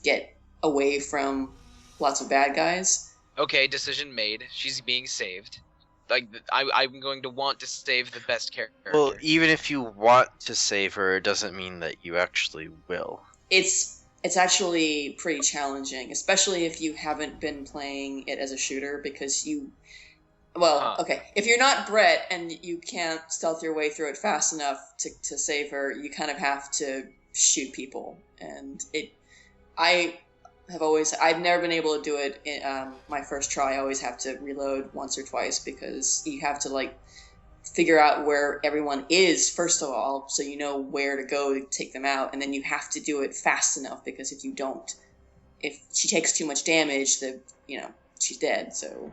get away from lots of bad guys.
Okay, decision made. She's being saved. Like I'm going to want to save the best character.
Well, even if you want to save her, it doesn't mean that you actually will.
It's actually pretty challenging, especially if you haven't been playing it as a shooter, because okay, if you're not Brett and you can't stealth your way through it fast enough to save her, you kind of have to shoot people. And I've never been able to do it in my first try. I always have to reload once or twice, because you have to figure out where everyone is first of all, so you know where to go to take them out, and then you have to do it fast enough, because if you don't, if she takes too much damage, she's dead. So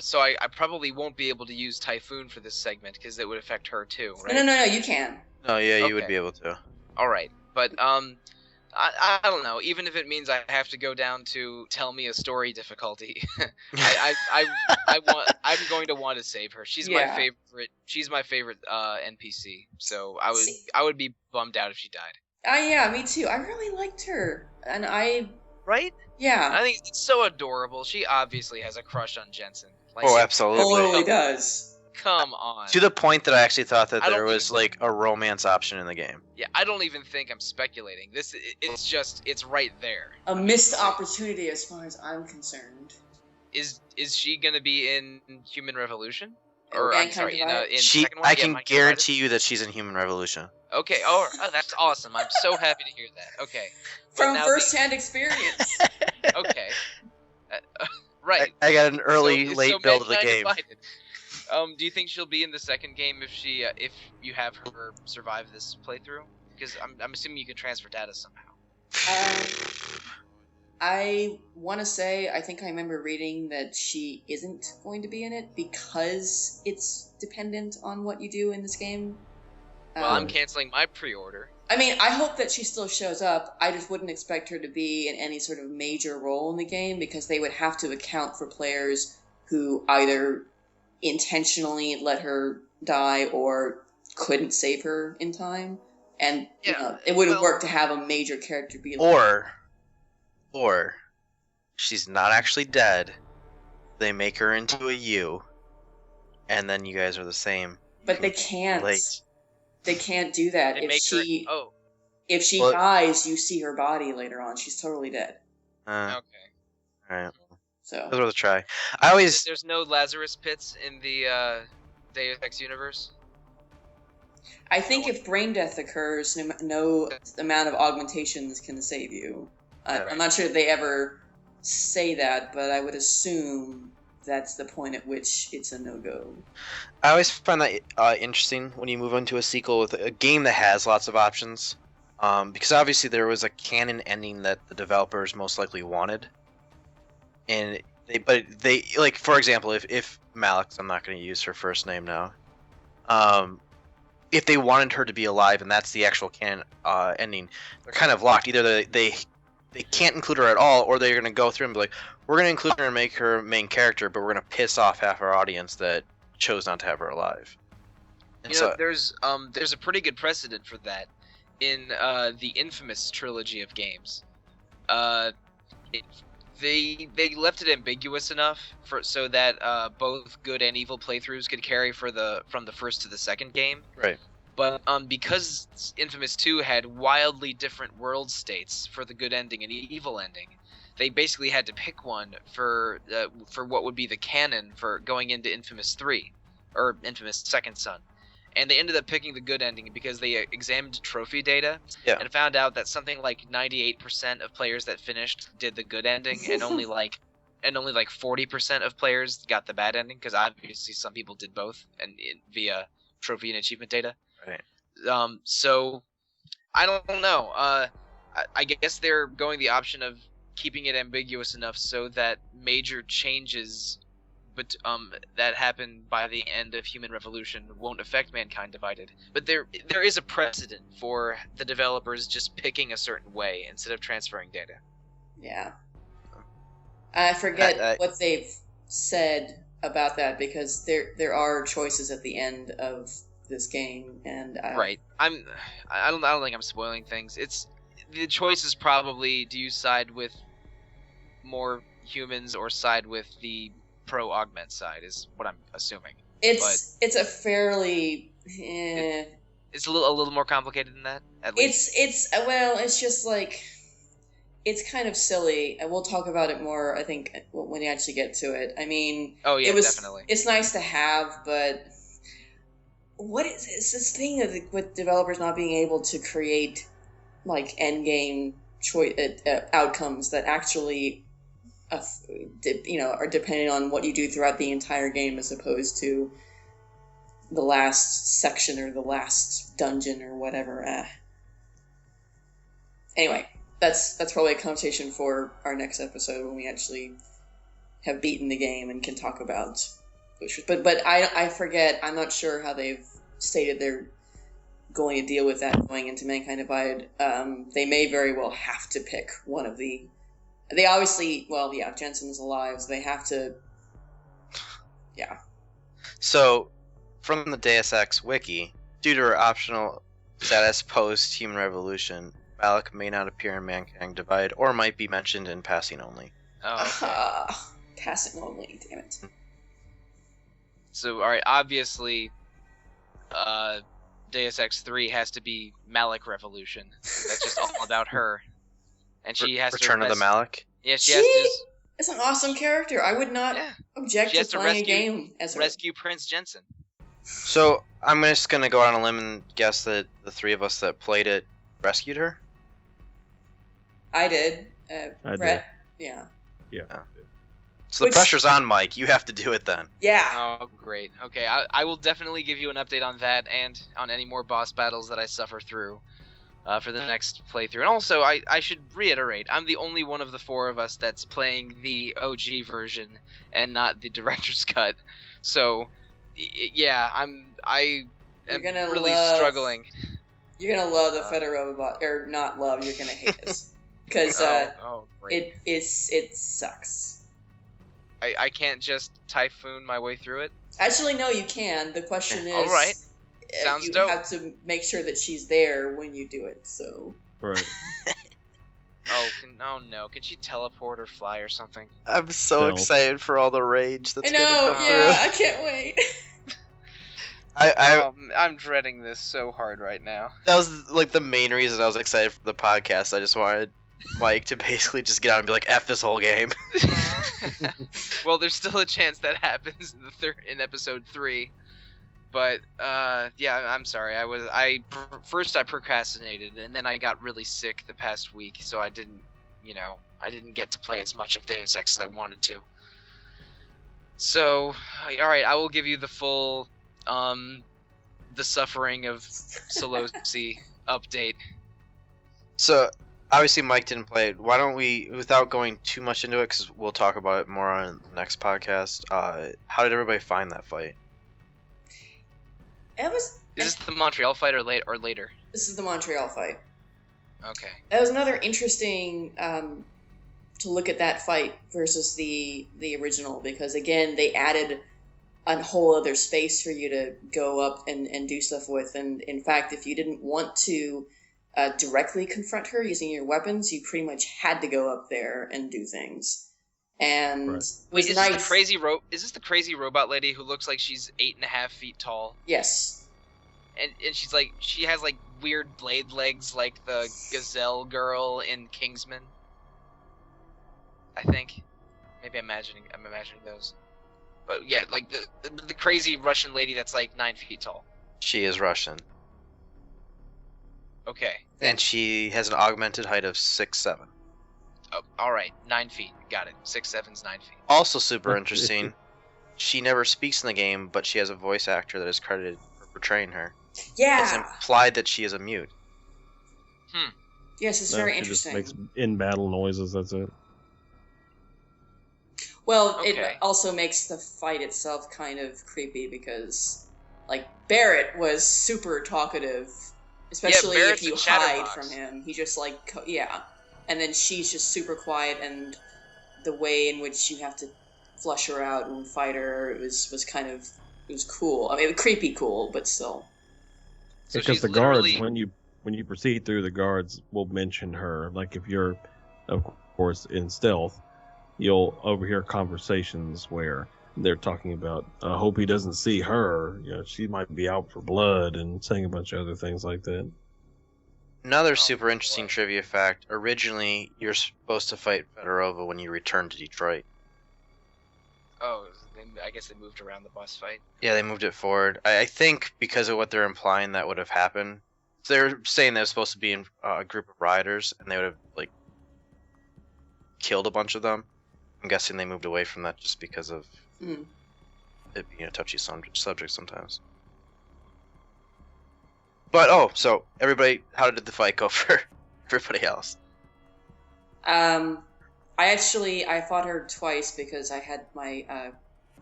so I probably won't be able to use Typhoon for this segment because it would affect her too, right?
No, you can.
Oh yeah, you would be able to.
All right, but I don't know. Even if it means I have to go down to tell me a story difficulty, I'm going to want to save her. She's my favorite. She's my favorite NPC. So I would be bummed out if she died.
Yeah, me too. I really liked her, and
right?
Yeah.
I think it's so adorable. She obviously has a crush on Jensen.
Absolutely.
Totally does.
Come on.
To the point that I actually thought that there was a romance option in the game.
Yeah, I don't even think I'm speculating. It's right there.
A missed opportunity as far as I'm concerned.
Is she gonna be in Human Revolution?
Or
I'm sorry, in second one?
I can guarantee you that she's in Human Revolution.
Okay. Oh, that's awesome. I'm so happy to hear that. Okay.
From first-hand experience.
Okay. Right.
I got an late build of the game.
Do you think she'll be in the second game if you have her survive this playthrough? Because I'm assuming you can transfer data somehow.
I want to say, I think I remember reading that she isn't going to be in it because it's dependent on what you do in this game.
Well, I'm canceling my pre-order.
I mean, I hope that she still shows up. I just wouldn't expect her to be in any sort of major role in the game, because they would have to account for players who either intentionally let her die or couldn't save her in time. And it wouldn't work to have a major character be
or she's not actually dead. They make her into a U, and then you guys are the same.
But they can't. They can't do that. If she dies, you see her body later on. She's totally dead.
Okay.
Alright.
So
it was worth a try.
There's no Lazarus pits in the Deus Ex universe?
I think if brain death occurs, no amount of augmentations can save you. I'm not sure if they ever say that, but I would assume that's the point at which it's a no-go.
I always find that interesting when you move into a sequel with a game that has lots of options, because obviously there was a canon ending that the developers most likely wanted, and they for example, if Malix, I'm not going to use her first name now, if they wanted her to be alive and that's the actual canon ending, they're kind of locked. Either they can't include her at all, or they're going to go through and be like, we're going to include her and make her main character, but we're going to piss off half our audience that chose not to have her alive. And
there's a pretty good precedent for that in the Infamous trilogy of games. They left it ambiguous enough so that both good and evil playthroughs could carry from the first to the second game.
Right.
But because Infamous 2 had wildly different world states for the good ending and evil ending, they basically had to pick one for what would be the canon for going into Infamous 3, or Infamous Second Son. and they ended up picking the good ending because they examined trophy data
Yeah.
and found out that something like 98% of players that finished did the good ending, and only like 40% of players got the bad ending, because obviously some people did both and via trophy and achievement data.
Right.
So I don't know. I guess they're going the option of keeping it ambiguous enough so that major changes, but that happen by the end of Human Revolution won't affect Mankind Divided. But there is a precedent for the developers just picking a certain way instead of transferring data.
Yeah. I forget what they've said about that, because there are choices at the end of this game, and
right. I don't think I'm spoiling things. It's the choice is probably, do you side with more humans or side with the pro augment side, is what I'm assuming.
It's a fairly
it's a little more complicated than that, at least.
It's just like, it's kind of silly, and we'll talk about it more, I think, when you actually get to it. I mean,
definitely.
It's nice to have, but what is this thing with developers not being able to create like end game outcomes that actually, are dependent on what you do throughout the entire game, as opposed to the last section or the last dungeon or whatever. Anyway. That's probably a conversation for our next episode, when we actually have beaten the game and can talk about. But I forget. I'm not sure how they've stated they're going to deal with that going into Mankind Divided. They may very well have to pick one of the. They obviously, Jensen's alive, so they have to. Yeah.
So, from the Deus Ex wiki, due to her optional status post Human Revolution, Malik may not appear in Mankind Divide, or might be mentioned in passing only.
Oh, okay.
Passing only, damn it.
So, alright, obviously, Deus Ex 3 has to be Malik Revolution. That's just all about her. And she has
Return of the Malik?
Yeah, she has to...
It's an awesome character. I would not object to playing a game as
rescue Prince Jensen.
So, I'm just going to go on a limb and guess that the three of us that played it rescued her?
I did. Brett?
Did.
Yeah.
So the pressure's on, Mike. You have to do it then.
Yeah.
Oh, great. Okay, I will definitely give you an update on that and on any more boss battles that I suffer through for the next playthrough. And also, I should reiterate, I'm the only one of the four of us that's playing the OG version and not the director's cut. So, yeah, I am really struggling.
You're gonna love the Fedorova boss, or not love. You're gonna hate this. Because it sucks.
I can't just typhoon my way through it?
Actually, no, you can. The question is,
alright. Sounds
you
dope.
have to make sure that she's there when you do it, so...
Right.
Oh no, can she teleport or fly or something?
I'm so excited for all the rage that's
gonna come through. I can't wait.
I'm dreading this so hard right now.
That was like the main reason I was excited for the podcast. I just wanted Mike to basically just get out and be like, F this whole game.
Well, there's still a chance that happens in episode 3. But I'm sorry. First I procrastinated, and then I got really sick the past week, so I didn't get to play as much of Deus Ex as I wanted to. So, all right, I will give you the full the suffering of Sollosi update.
So, obviously Mike didn't play it. Why don't we, without going too much into it, because we'll talk about it more on the next podcast, how did everybody find that fight?
Is this the Montreal fight or later?
This is the Montreal fight.
Okay.
That was another interesting to look at that fight versus the original, because again they added a whole other space for you to go up and do stuff with, and in fact if you didn't want to directly confront her using your weapons, you pretty much had to go up there and do things. And
Wait, is this the crazy robot lady who looks like she's 8.5 feet tall?
Yes.
And she's like, she has like weird blade legs like the gazelle girl in Kingsman. I think. Maybe I'm imagining those. But yeah, like the crazy Russian lady that's like 9 feet tall.
She is Russian.
Okay.
And she has an augmented height of 6'7".
Oh, all right. 9 feet. Got it. 6'7's 9 feet.
Also super interesting. She never speaks in the game, but she has a voice actor that is credited for portraying her.
Yeah.
It's implied that she is a mute.
Yes, it's very interesting.
She just makes in-battle noises, that's it.
Well,
Okay.
it also makes the fight itself kind of creepy because, like, Barrett was super talkative, especially if
Barrett's
you
a
hide
chatterbox.
from him. He just, like, and then she's just super quiet, and the way in which you have to flush her out and fight her was kind of, it was cool. I mean, creepy cool, but still.
So
Because
she's
the guards,
literally-
when you proceed through, the guards will mention her. Like if you're, of course, in stealth, you'll overhear conversations where they're talking about, I hope he doesn't see her. You know, she might be out for blood, and saying a bunch of other things like that.
Another
Oh,
super interesting
boy.
trivia fact. Originally, you're supposed to fight Fedorova when you return to Detroit.
Oh, then I guess they moved around the boss fight.
Yeah, they moved it forward. I think because of what they're implying that would have happened. They're saying they're supposed to be in a group of rioters, and they would have, like, killed a bunch of them. I'm guessing they moved away from that just because of it being a touchy subject sometimes. But, so, everybody, how did the fight go for everybody else?
I fought her twice because I had my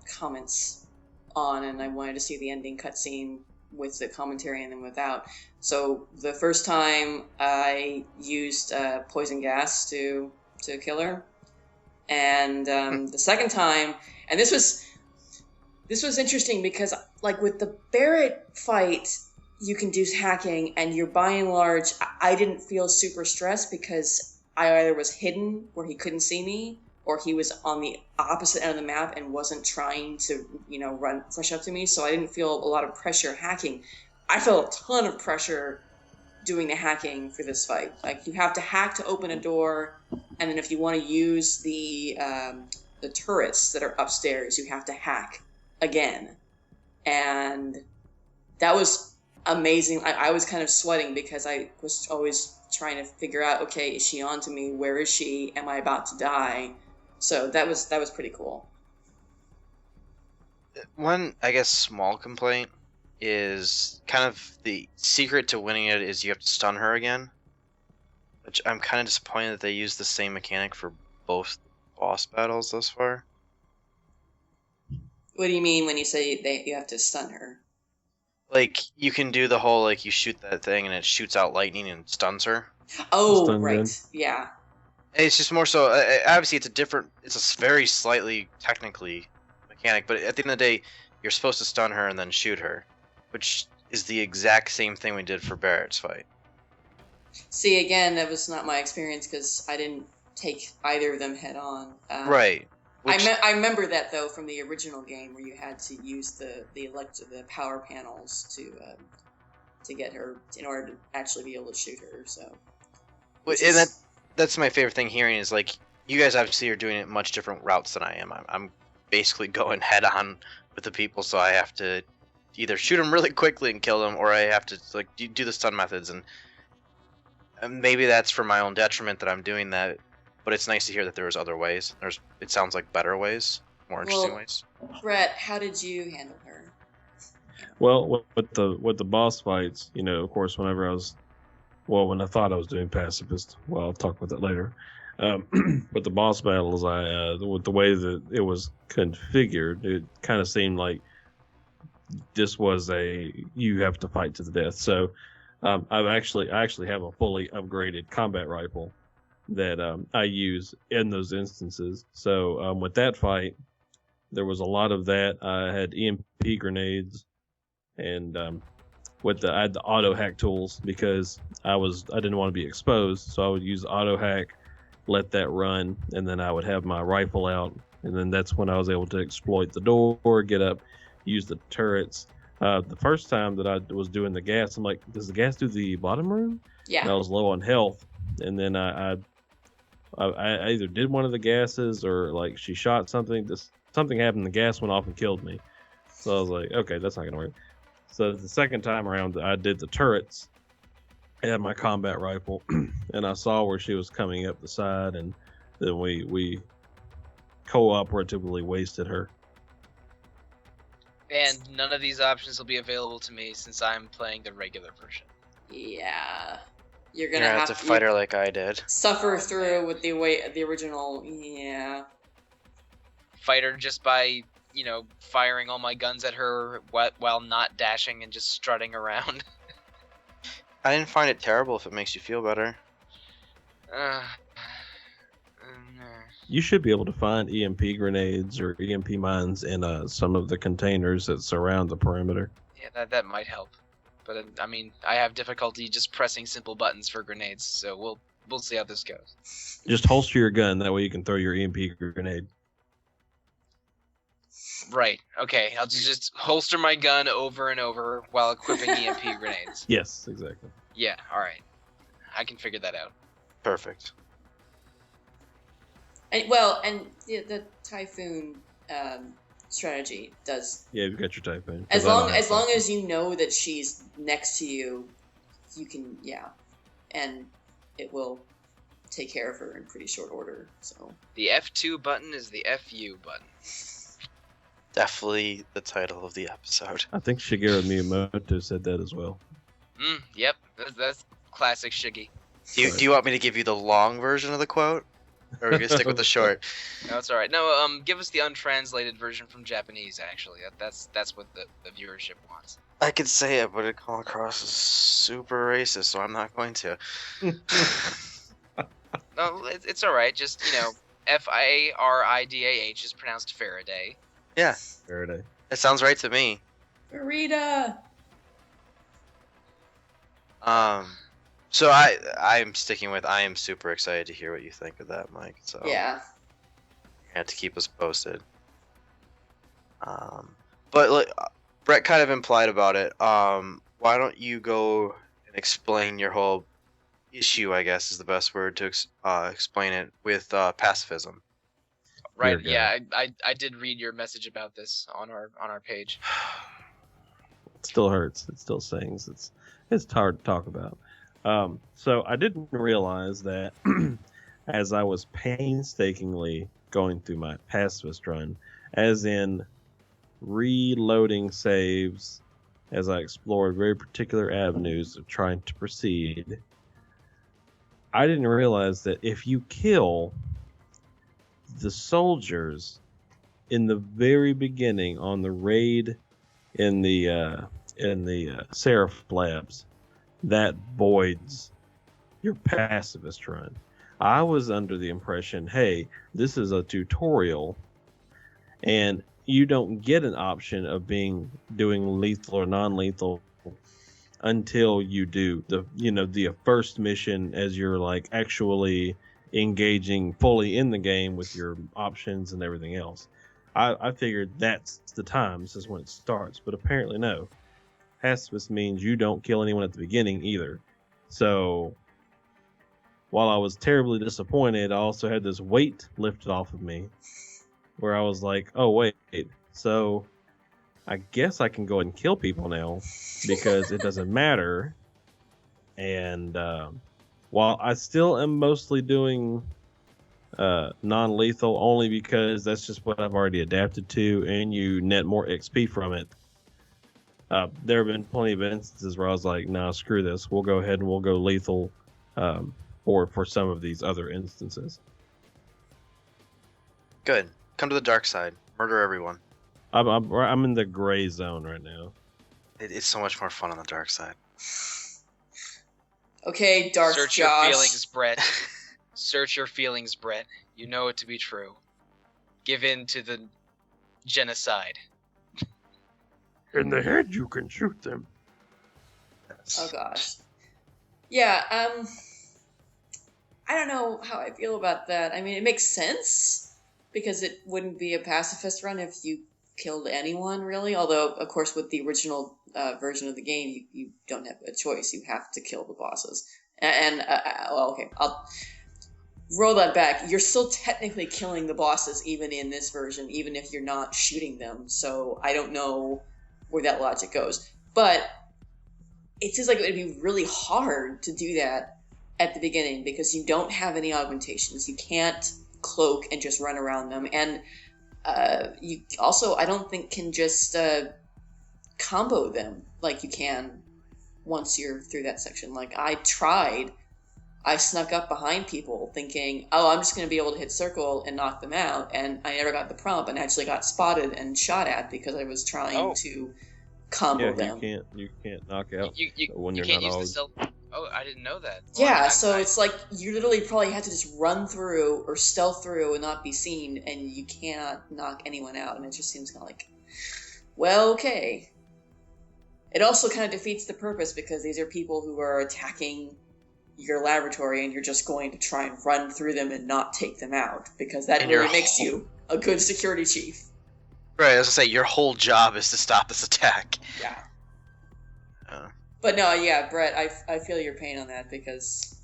comments on, and I wanted to see the ending cutscene with the commentary and then without. So the first time I used poison gas to kill her, and the second time, and this was interesting because, like, with the Barrett fight, you can do hacking, and you're by and large, I didn't feel super stressed because I either was hidden where he couldn't see me, or he was on the opposite end of the map and wasn't trying to, rush up to me. So I didn't feel a lot of pressure hacking. I felt a ton of pressure doing the hacking for this fight. Like, you have to hack to open a door, and then if you want to use the turrets that are upstairs, you have to hack again. And that was amazing. I was kind of sweating because I was always trying to figure out, okay, is she on to me? Where is she? Am I about to die? So that was pretty cool.
One, I guess, small complaint is kind of the secret to winning it is you have to stun her again. Which I'm kind of disappointed that they used the same mechanic for both boss battles thus far.
What do you mean when you say you have to stun her?
Like, you can do the whole, like, you shoot that thing and it shoots out lightning and stuns her.
Oh,
Stun
right.
gun.
Yeah.
It's just more so, obviously it's a very slightly technically mechanic, but at the end of the day, you're supposed to stun her and then shoot her, which is the exact same thing we did for Barrett's fight.
See, again, that was not my experience because I didn't take either of them head on.
Right.
I remember that, though, from the original game where you had to use the power panels to get her in order to actually be able to shoot her. So,
And that's my favorite thing hearing is, like, you guys obviously are doing it much different routes than I am. I'm basically going head on with the people, so I have to either shoot them really quickly and kill them, or I have to, like, do the stun methods. And maybe that's for my own detriment that I'm doing that. But it's nice to hear that there's other ways. It sounds like better ways, more interesting ways.
Brett, how did you handle her?
Well, with the boss fights, of course, when I thought I was doing pacifist, well, I'll talk about that later. But the boss battles, with the way that it was configured, it kind of seemed like this was you have to fight to the death. So, I actually have a fully upgraded combat rifle that I use in those instances. So with that fight, there was a lot of that. I had EMP grenades, and I had the auto hack tools because I didn't want to be exposed, so I would use auto hack, let that run, and then I would have my rifle out, and then that's when I was able to exploit the door, get up, use the turrets. The first time that I was doing the gas, I'm like, does the gas do the bottom room?
Yeah.
And I was low on health, and then I either did one of the gases or, like, she shot something. Something happened. The gas went off and killed me. So I was like, okay, that's not gonna work. So the second time around, I did the turrets. I had my combat rifle, and I saw where she was coming up the side, and then we cooperatively wasted her.
And none of these options will be available to me since I'm playing the regular version.
Yeah. You're
You're
gonna
gonna have to fight her like I did.
suffer through with the original. Yeah.
Fight her just by, firing all my guns at her while not dashing and just strutting around.
I didn't find it terrible if it makes you feel better.
You should be able to find EMP grenades or EMP mines in some of the containers that surround the perimeter.
Yeah, that might help. But I mean, I have difficulty just pressing simple buttons for grenades, so we'll see how this goes.
Just holster your gun, that way you can throw your EMP grenade.
Right. Okay. I'll just holster my gun over and over while equipping EMP grenades.
Yes, exactly.
Yeah. All right. I can figure that out.
Perfect.
And the Typhoon strategy does.
Yeah, you've got your Typhoon.
As long as you know that she's next to you, you can and it will take care of her in pretty short order. So
the F2 button is the FU button.
Definitely the title of the episode.
I think Shigeru Miyamoto said that as well.
Yep. That's classic Shiggy.
Do you want me to give you the long version of the quote? Or are we gonna stick with the short?
No, it's all right. No, give us the untranslated version from Japanese. Actually, that's what the viewership wants.
I could say it, but it come across as super racist, so I'm not going to.
No, it's all right. Just Faridah is pronounced Faraday.
Yeah,
Faraday.
It sounds right to me.
Farida.
So I'm sticking with. I am super excited to hear what you think of that, Mike. So
Yeah.
you have to keep us posted. But like Brett kind of implied about it. Why don't you go and explain your whole issue? I guess is the best word to explain it with pacifism.
Right.
Dear
Yeah. I did read your message about this on our page.
It still hurts. It still stings. It's hard to talk about. So I didn't realize that as I was painstakingly going through my pacifist run, as in reloading saves as I explored very particular avenues of trying to proceed, I didn't realize that if you kill the soldiers in the very beginning on the raid in the Seraph Labs, that voids your pacifist run. I was under the impression, hey, this is a tutorial, and you don't get an option of doing lethal or non-lethal until you do the first mission, as you're like actually engaging fully in the game with your options and everything else. I figured that's the time. This is when it starts, but apparently no. Pacifist means you don't kill anyone at the beginning either. So while I was terribly disappointed, I also had this weight lifted off of me where I was like, oh wait, so I guess I can go ahead and kill people now because it doesn't matter. And while I still am mostly doing non-lethal only because that's just what I've already adapted to, and you net more XP from it. There have been plenty of instances where I was like, nah, screw this. We'll go ahead and we'll go lethal for some of these other instances.
Good. Come to the dark side. Murder everyone.
I'm in the gray zone right now.
It's so much more fun on the dark side.
Okay, Dark
Search
Josh.
your feelings, Brett. Search your feelings, Brett. You know it to be true. Give in to the genocide.
In the head, you can shoot them.
Oh gosh. Yeah, I don't know how I feel about that. I mean, it makes sense because it wouldn't be a pacifist run if you killed anyone, really. Although, of course, with the original version of the game, you don't have a choice. You have to kill the bosses. Well, okay, I'll roll that back. You're still technically killing the bosses even in this version, even if you're not shooting them. So I don't know where that logic goes. But it seems like it would be really hard to do that at the beginning because you don't have any augmentations. You can't cloak and just run around them. And you also, I don't think, can just combo them like you can once you're through that section. Like, I snuck up behind people thinking, oh, I'm just going to be able to hit circle and knock them out. And I never got the prompt and actually got spotted and shot at because I was trying to combo them.
You can't knock out when
you
you're
can't
not
use
all.
the stealth. Oh, I didn't know that.
Yeah, so it's like you literally probably have to just run through or stealth through and not be seen, and you can't knock anyone out. And it just seems kind of like, well, okay. It also kind of defeats the purpose because these are people who are attacking your laboratory, and you're just going to try and run through them and not take them out because that really makes you a good security chief.
Right, as I say, your whole job is to stop this attack.
Yeah. But no, yeah, Brett, I feel your pain on that because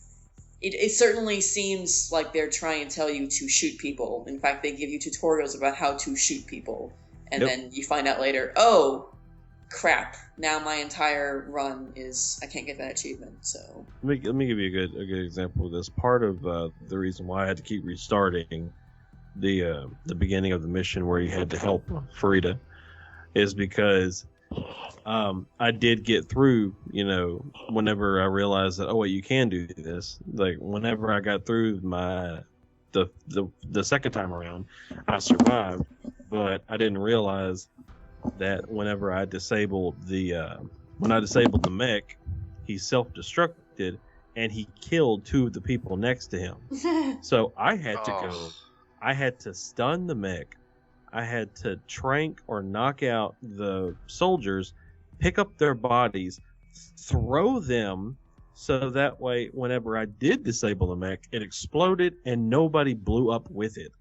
it certainly seems like they're trying to tell you to shoot people. In fact, they give you tutorials about how to shoot people, and then you find out later, oh, crap! Now my entire run is I can't get that achievement. So
let me give you a good example of this. Part of the reason why I had to keep restarting the beginning of the mission where you had to help Farida is because I did get through, whenever I realized that, oh wait, you can do this. Like whenever I got through the second time around, I survived, but I didn't realize that whenever I disabled the mech, he self-destructed and he killed two of the people next to him. So I had to stun the mech. I had to trank or knock out the soldiers, pick up their bodies, throw them, so that way, whenever I did disable the mech, it exploded and nobody blew up with it.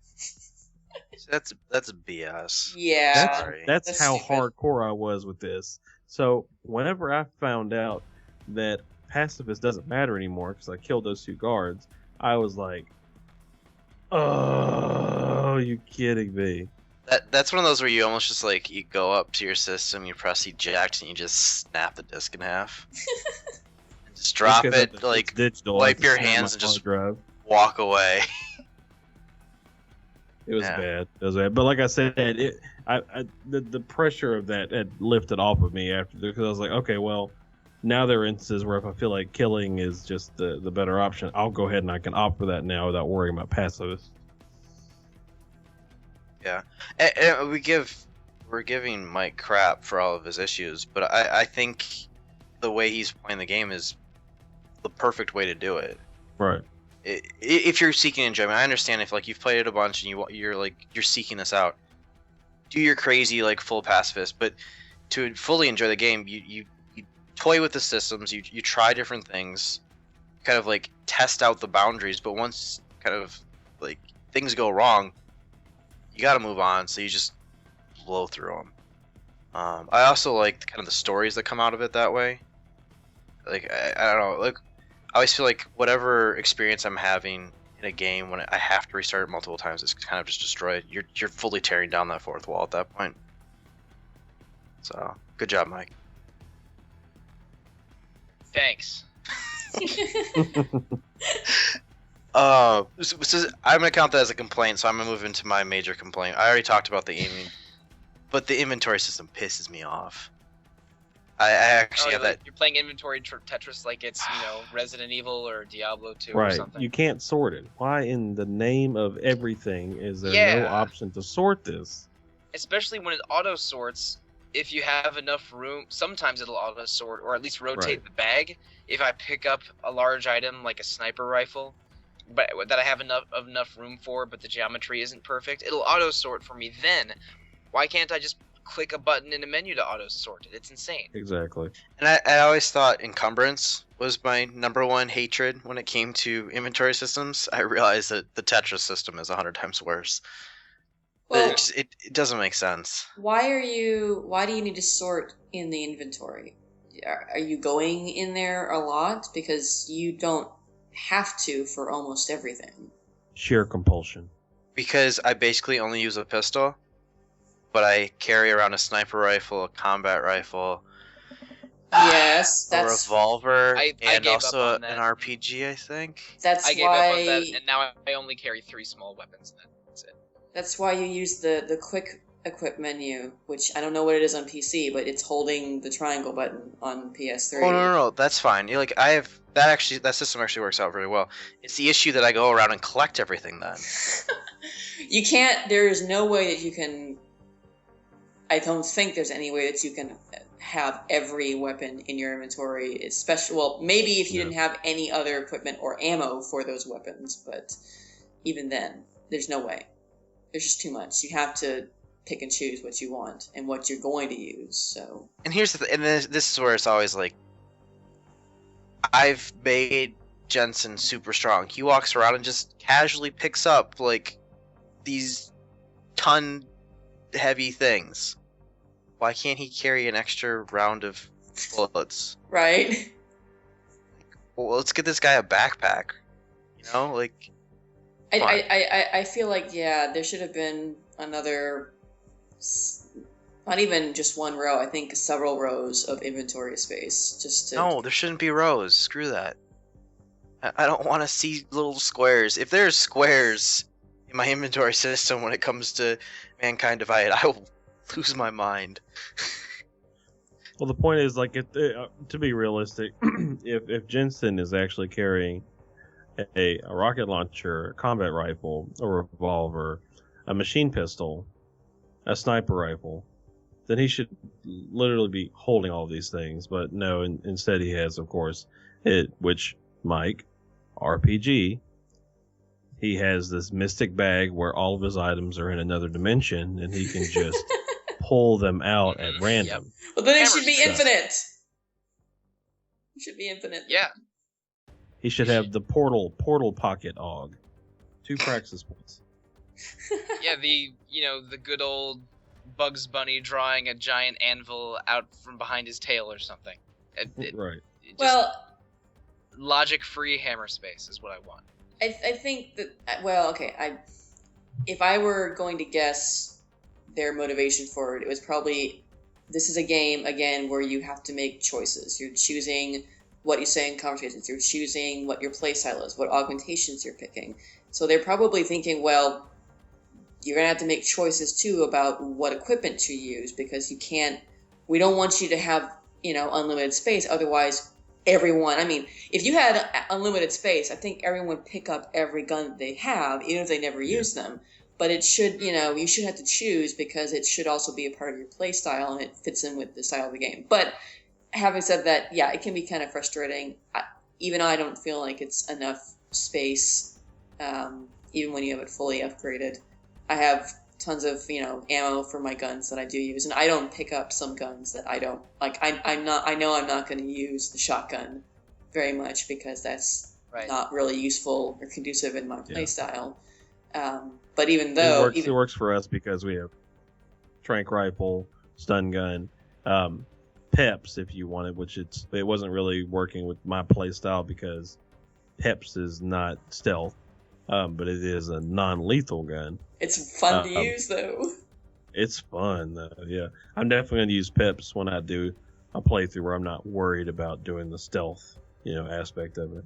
That's BS.
Yeah,
that's how hardcore I was with this. So whenever I found out that pacifist doesn't matter anymore because I killed those two guards, I was like, "Oh, you kidding me?"
That's one of those where you almost just like you go up to your system, you press eject, and you just snap the disc in half. Just drop it, like
digital,
wipe your hands and just walk away.
It was bad. It was bad. But like I said, the pressure of that had lifted off of me after, because I was like, okay, well, now there are instances where if I feel like killing is just the better option, I'll go ahead and I can opt for that now without worrying about passives.
Yeah, and we're giving Mike crap for all of his issues, but I think the way he's playing the game is the perfect way to do it.
Right.
If you're seeking enjoyment, I understand if like you've played it a bunch and you're seeking this out, do your crazy like full pacifist, but to fully enjoy the game, you toy with the systems, you try different things, kind of like test out the boundaries, but once kind of like things go wrong, you got to move on, so you just blow through them. I also like kind of the stories that come out of it that way. Like I don't know, like I always feel like whatever experience I'm having in a game when I have to restart it multiple times, it's kind of just destroyed. You're fully tearing down that fourth wall at that point. So good job, Mike.
Thanks.
So I'm gonna count that as a complaint, so I'm gonna move into my major complaint. I already talked about the aiming, but the inventory system pisses me off. I actually have that.
You're playing inventory Tetris like it's Resident Evil or Diablo 2
right.
or something.
You can't sort it. Why in the name of everything is there no option to sort this?
Especially when it auto sorts. If you have enough room, sometimes it'll auto sort or at least rotate the bag. If I pick up a large item like a sniper rifle, but that I have enough room for, but the geometry isn't perfect, it'll auto sort for me. Then why can't I just click a button in a menu to auto sort it? It's insane.
Exactly.
And I always thought encumbrance was my number one hatred when it came to inventory systems. I realized that the Tetris system is 100 times worse. Well, it doesn't make sense.
Why do you need to sort in the inventory? Are you going in there a lot? Because you don't have to for almost everything.
Sheer compulsion.
Because I basically only use a pistol, but I carry around a sniper rifle, a combat rifle,
Yes,
a
that's
revolver,
I
and
gave
also
up on
an
that.
RPG, I think.
that's
I gave up on that,
why
and now I only carry 3 small weapons. And that's it.
that's why you use the quick equip menu, which I don't know what it is on PC, but it's holding the triangle button on PS3.
Oh no, that's fine. You're like I have that system actually works out really well. It's the issue that I go around and collect everything then.
You can't. There is no way that you can. I don't think there's any way that you can have every weapon in your inventory. Especially, well, maybe if you didn't have any other equipment or ammo for those weapons, but even then, there's no way. There's just too much. You have to pick and choose what you want and what you're going to use. So.
And here's this is where it's always like, I've made Jensen super strong. He walks around and just casually picks up like these ton heavy things. Why can't he carry an extra round of bullets?
Right.
Well, let's get this guy a backpack. You know, like.
I feel like there should have been another, not even just one row. I think several rows of inventory space just to.
No, there shouldn't be rows. Screw that. I don't want to see little squares. If there's squares in my inventory system when it comes to Mankind Divided, I will lose my mind.
Well, the point is, like, to be realistic, if Jensen is actually carrying a rocket launcher, a combat rifle, a revolver, a machine pistol, a sniper rifle, then he should literally be holding all of these things. But no, instead he has, of course, which Mike, RPG, he has this mystic bag where all of his items are in another dimension, and he can just pull them out at random.
Well, then it
Hammer
should be
stuff.
infinite. It should be infinite.
Yeah.
He should have the portal pocket AUG. 2 praxis points.
Yeah, the good old Bugs Bunny drawing a giant anvil out from behind his tail or something.
Right.
Well,
logic-free hammer space is what I want.
I think that if I were going to guess their motivation for it was probably, this is a game again where you have to make choices. You're choosing what you say in conversations. You're choosing what your playstyle is, what augmentations you're picking. So they're probably thinking, well, you're gonna have to make choices too about what equipment to use, because we don't want you to have unlimited space. Otherwise, if you had unlimited space, I think everyone would pick up every gun that they have, even if they never use them. But it should, you should have to choose, because it should also be a part of your play style and it fits in with the style of the game. But having said that, it can be kind of frustrating. Even I don't feel like it's enough space, even when you have it fully upgraded. I have tons of, ammo for my guns that I do use, and I don't pick up some guns that I don't like. I know I'm not going to use the shotgun very much, because that's not really useful or conducive in my playstyle. But even though
it works for us because we have tranq rifle, stun gun, peps if you wanted, which it wasn't really working with my playstyle because peps is not stealth, but it is a non-lethal gun.
It's fun to use though.
It's fun though, yeah. I'm definitely going to use peps when I do a playthrough where I'm not worried about doing the stealth, aspect of it.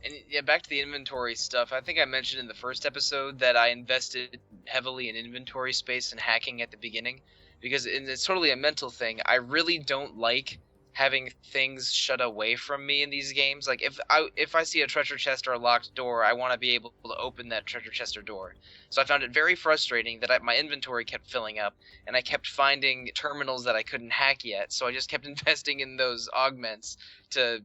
And back to the inventory stuff. I think I mentioned in the first episode that I invested heavily in inventory space and hacking at the beginning, because it's totally a mental thing. I really don't like having things shut away from me in these games. Like if I see a treasure chest or a locked door, I want to be able to open that treasure chest or door. So I found it very frustrating that my inventory kept filling up, and I kept finding terminals that I couldn't hack yet. So I just kept investing in those augments to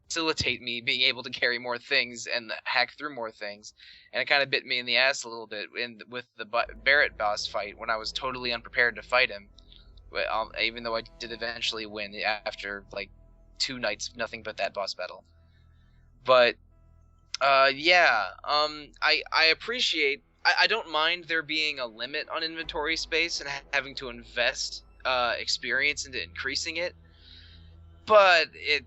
facilitate me being able to carry more things and hack through more things. And it kind of bit me in the ass a little bit with the Barrett boss fight, when I was totally unprepared to fight him. Even though I did eventually win after like 2 nights of nothing but that boss battle. But I appreciate. I don't mind there being a limit on inventory space and having to invest experience into increasing it. But it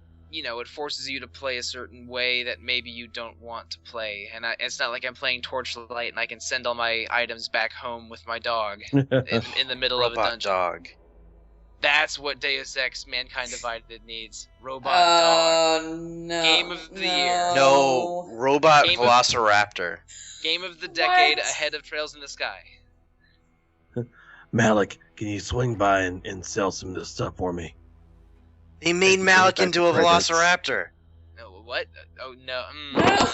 forces you to play a certain way that maybe you don't want to play. And it's not like I'm playing Torchlight and I can send all my items back home with my dog in the middle of a dungeon.
Dog.
That's what Deus Ex Mankind Divided needs. Robot dog.
No.
Game of the year.
No, robot
Game of-
Velociraptor.
Game of the decade
What?
ahead of Trails in the Sky.
Malik, can you swing by and sell some of this stuff for me?
They made
It's
Malik
back
into
to
a
credits.
Velociraptor.
No, what? Oh, no.
No.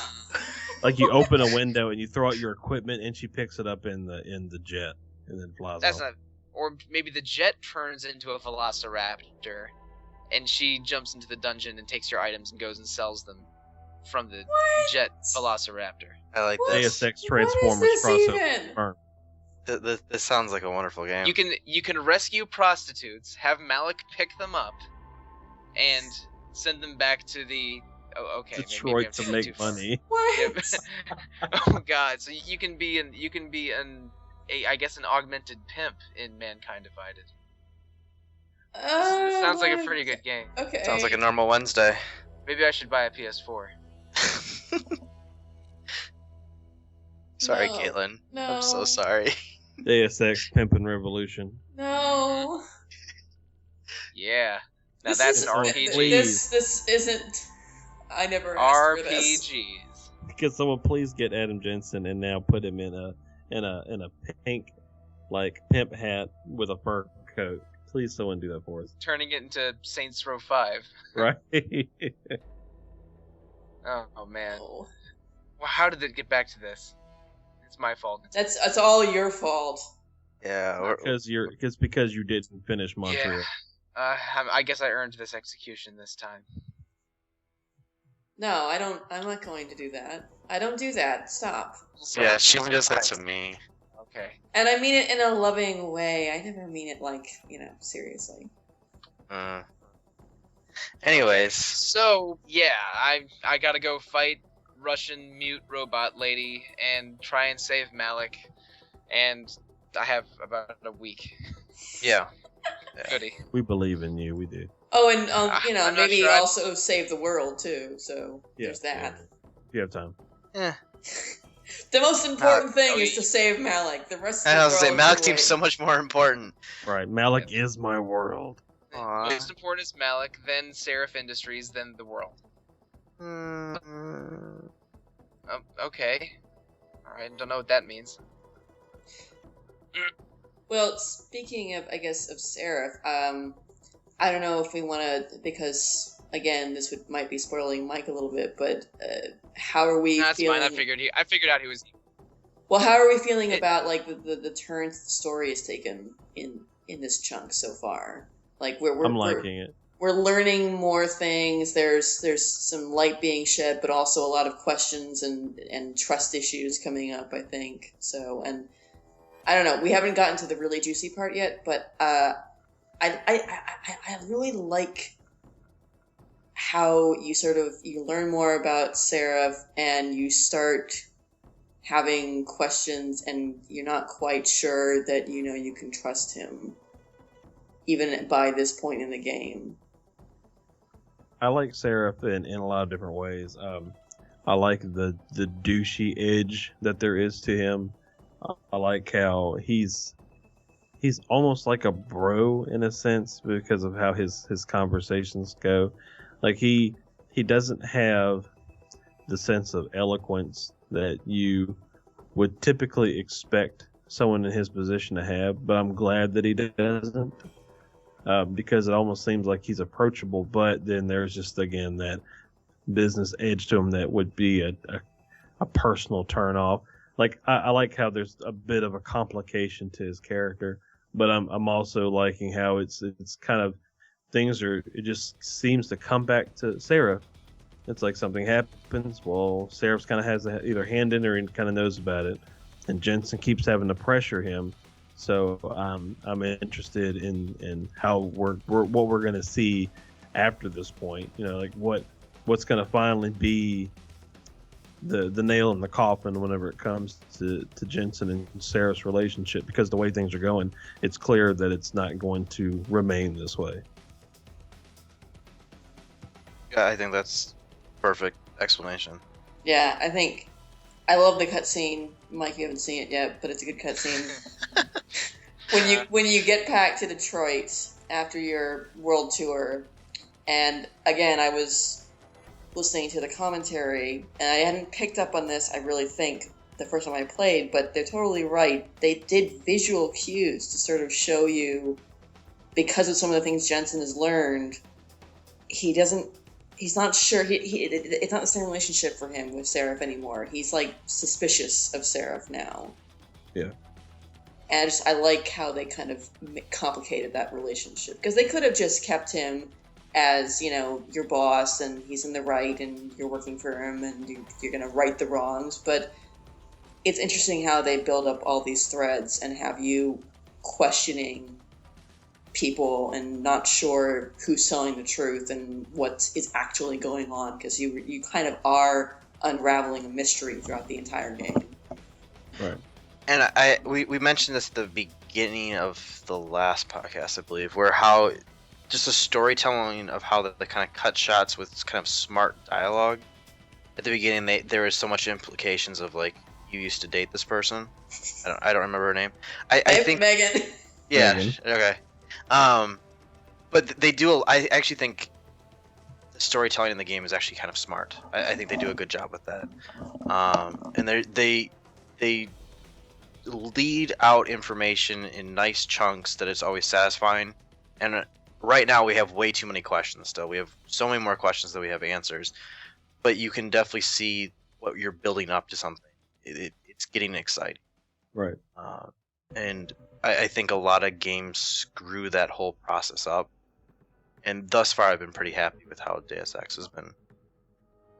Like you open a window and you throw out your equipment, and she picks it up in the jet and then flies
That's
off.
not... Or maybe the jet turns into a Velociraptor, and she jumps into the dungeon and takes your items and goes and sells them from the
What?
jet Velociraptor.
I like
What?
this.
Deus Ex
What is
Transformers
this
crossover.
even?
Confirmed.
This sounds like a wonderful game.
You can rescue prostitutes, have Malik pick them up, and send them back to the... Oh, okay. maybe
Detroit
I'm
to
taking it
make
too far.
money.
What?
Oh god! So you can be I guess an augmented pimp in Mankind Divided. This sounds like a pretty good game.
Okay.
Sounds like a normal Wednesday.
Maybe I should buy a PS4.
Sorry,
No.
Caitlin.
No.
I'm so sorry.
Deus Ex Pimpin' Revolution.
No.
Yeah. Now
This
that's
is-
an RPG.
Please.
This isn't. I never asked for this.
RPGs.
Could someone please get Adam Jensen and now put him in a pink like pimp hat with a fur coat? Please, someone do that for us.
Turning it into Saints Row 5.
Right?
Oh man.
Oh.
Well, how did it get back to this? It's my fault.
That's all your fault.
Yeah.
because you didn't finish Montreal.
Yeah. I guess I earned this execution this time.
No, I don't. I'm not going to do that. I don't do that. Stop.
Yeah, she does that to me.
Okay.
And I mean it in a loving way. I never mean it like, seriously.
Anyways,
So yeah, I gotta go fight Russian mute robot lady and try and save Malik, and I have about a week.
yeah.
Goody.
We believe in you. We do.
Oh, and
I'm not
maybe
sure I'd-
also save the world too. So
Yeah,
there's that.
If you have time.
The most important thing
oh,
is
you-
to save Malik. The rest of
And
the
I was
world.
gonna say, Malik
can
seems
wait.
so much more important.
Right. Malik is my world.
Aw.
Most important is Malik, then Seraph Industries, then the world. Okay. Alright, don't know what that means.
Well, speaking of, I guess, of Seraph, I don't know if we want to, because again, this might be spoiling Mike a little bit, but how are we
That's
feeling?
fine. I figured out he was.
Well, how are we feeling about like the turns the story has taken in this chunk so far? Like
I'm liking it.
We're learning more things. There's some light being shed, but also a lot of questions and trust issues coming up, I think. So, and I don't know. We haven't gotten to the really juicy part yet, but I really like how you learn more about Seraph and you start having questions and you're not quite sure that you can trust him even by this point in the game.
I like Seraph in a lot of different ways. I like the douchey edge that there is to him. I like how he's almost like a bro in a sense because of how his conversations go. Like he doesn't have the sense of eloquence that you would typically expect someone in his position to have, but I'm glad that he doesn't. Because it almost seems like he's approachable, but then there's just again that business edge to him that would be a personal turn off. Like I like how there's a bit of a complication to his character, but I'm also liking how it's kind of it just seems to come back to Seraph. It's like something happens, well, Seraph kind of has either hand in it or he kind of knows about it, and Jensen keeps having to pressure him. So I'm interested in how what we're gonna see after this point. Like what's gonna finally be the nail in the coffin whenever it comes to Jensen and Seraph's relationship, because the way things are going, it's clear that it's not going to remain this way.
Yeah, I think that's perfect explanation.
Yeah, I love the cutscene. Mike, you haven't seen it yet, but it's a good cutscene. When you get back to Detroit after your world tour, and again, I was listening to the commentary, and I hadn't picked up on this, I really think, the first time I played, but they're totally right. They did visual cues to sort of show you, because of some of the things Jensen has learned, he's not sure, it's not the same relationship for him with Seraph anymore. He's, like, suspicious of Seraph now.
Yeah.
And I like how they kind of complicated that relationship. Because they could have just kept him as, your boss, and he's in the right, and you're working for him, and you're going to right the wrongs. But it's interesting how they build up all these threads and have you questioning people and not sure who's telling the truth and what is actually going on, because you kind of are unraveling a mystery throughout the entire game.
Right.
And we mentioned this at the beginning of the last podcast, I believe, where how just the storytelling of how the kind of cut shots with kind of smart dialogue. At the beginning, there was so much implications of, like, you used to date this person. I don't remember her name. I think
Megan.
Yeah.
Megan.
Okay. But they do. I actually think the storytelling in the game is actually kind of smart. I think they do a good job with that. And they lead out information in nice chunks that is always satisfying. And right now we have way too many questions still. We have so many more questions than we have answers. But you can definitely see what you're building up to something. It's getting exciting.
Right.
And I think a lot of games screw that whole process up. And thus far, I've been pretty happy with how Deus Ex has been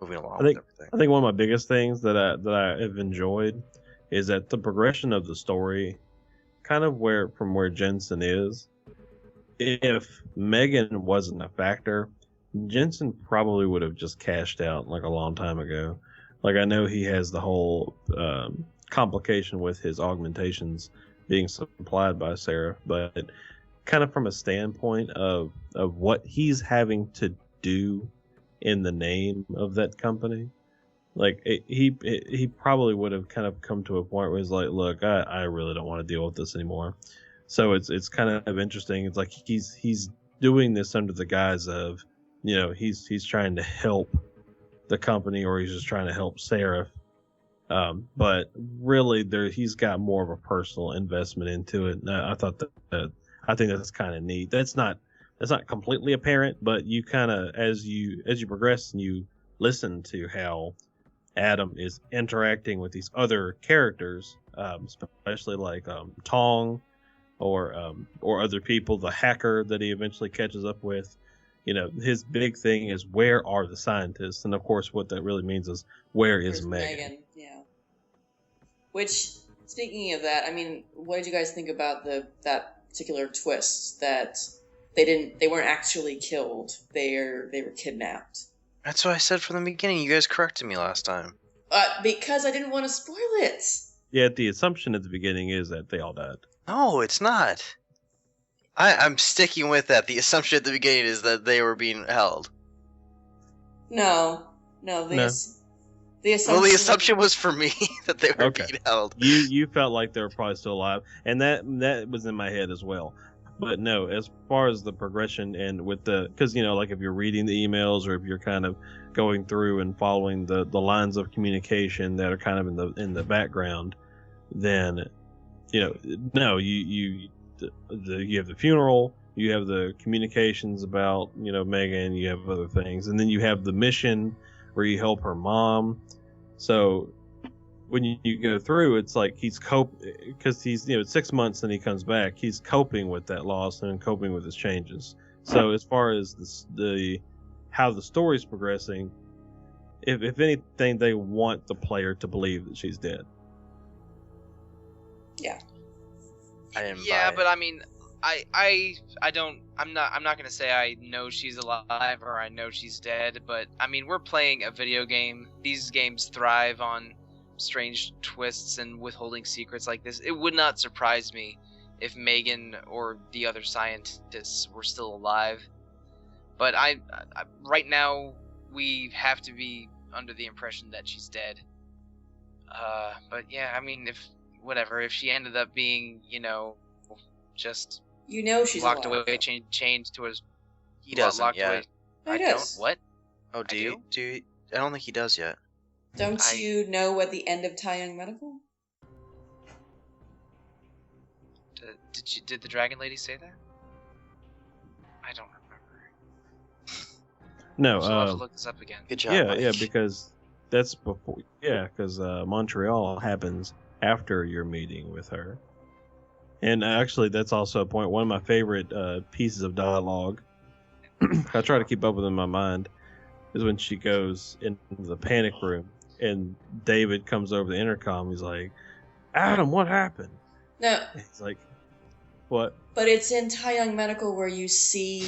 moving along with everything.
I think one of my biggest things that I have enjoyed is that the progression of the story, kind of from where Jensen is. If Megan wasn't a factor, Jensen probably would have just cashed out like a long time ago. Like, I know he has the whole complication with his augmentations being supplied by Seraph, but kind of from a standpoint of what he's having to do in the name of that company, like he probably would have kind of come to a point where he's like, look, I really don't want to deal with this anymore. So it's kind of interesting. It's like he's doing this under the guise of, he's trying to help the company, or he's just trying to help Seraph. But really, he's got more of a personal investment into it. And I thought I think that's kind of neat. That's not completely apparent, but you kind of, as you progress and you listen to how Adam is interacting with these other characters, especially like Tong or other people, the hacker that he eventually catches up with. His big thing is, where are the scientists? And of course, what that really means is, where is Megan?
Yeah. Which, speaking of that, I mean, what did you guys think about that particular twist that they weren't actually killed? They were kidnapped.
That's what I said from the beginning. You guys corrected me last time.
Because I didn't want to spoil it.
Yeah, the assumption at the beginning is that they all died.
No, it's not. I'm sticking with that. The assumption at the beginning is that they were being held.
No. The assumption.
Well, the assumption was for me that they were being held.
You felt like they were probably still alive, and that was in my head as well. But no, as far as the progression and with because like if you're reading the emails, or if you're kind of going through and following the lines of communication that are kind of in the background, then no, you have the funeral, you have the communications about Megan, you have other things, and then you have the mission where you help her mom. So when you go through, it's like he's because he's 6 months and he comes back. He's coping with that loss and coping with his changes. So as far as how the story's progressing, if anything, they want the player to believe that she's dead.
Yeah.
But I mean, I'm not gonna say I know she's alive or I know she's dead, but I mean, we're playing a video game. These games thrive on strange twists and withholding secrets like this. It would not surprise me if Megan or the other scientists were still alive. But I right now we have to be under the impression that she's dead. But yeah, I mean, if she ended up being, just
You know she's
locked
alive.
away, chained to his.
He doesn't
locked
yet.
away.
No, he
I
does.
don't. What?
Oh, do you? I don't think he does yet.
Don't you know at the end of Tai Young Medical?
Did the dragon lady say that? I don't remember.
No,
So I'll have to look this up again.
Good job.
yeah,
Mike.
yeah, because that's before. Yeah, because Montreal happens after your meeting with her, and actually, that's also a point. One of my favorite pieces of dialogue. I try to keep up with in my mind is when she goes into the panic room and David comes over the intercom. He's like, "Adam, what happened?"
No,
He's like, "What?"
but it's in Tai Young Medical where you see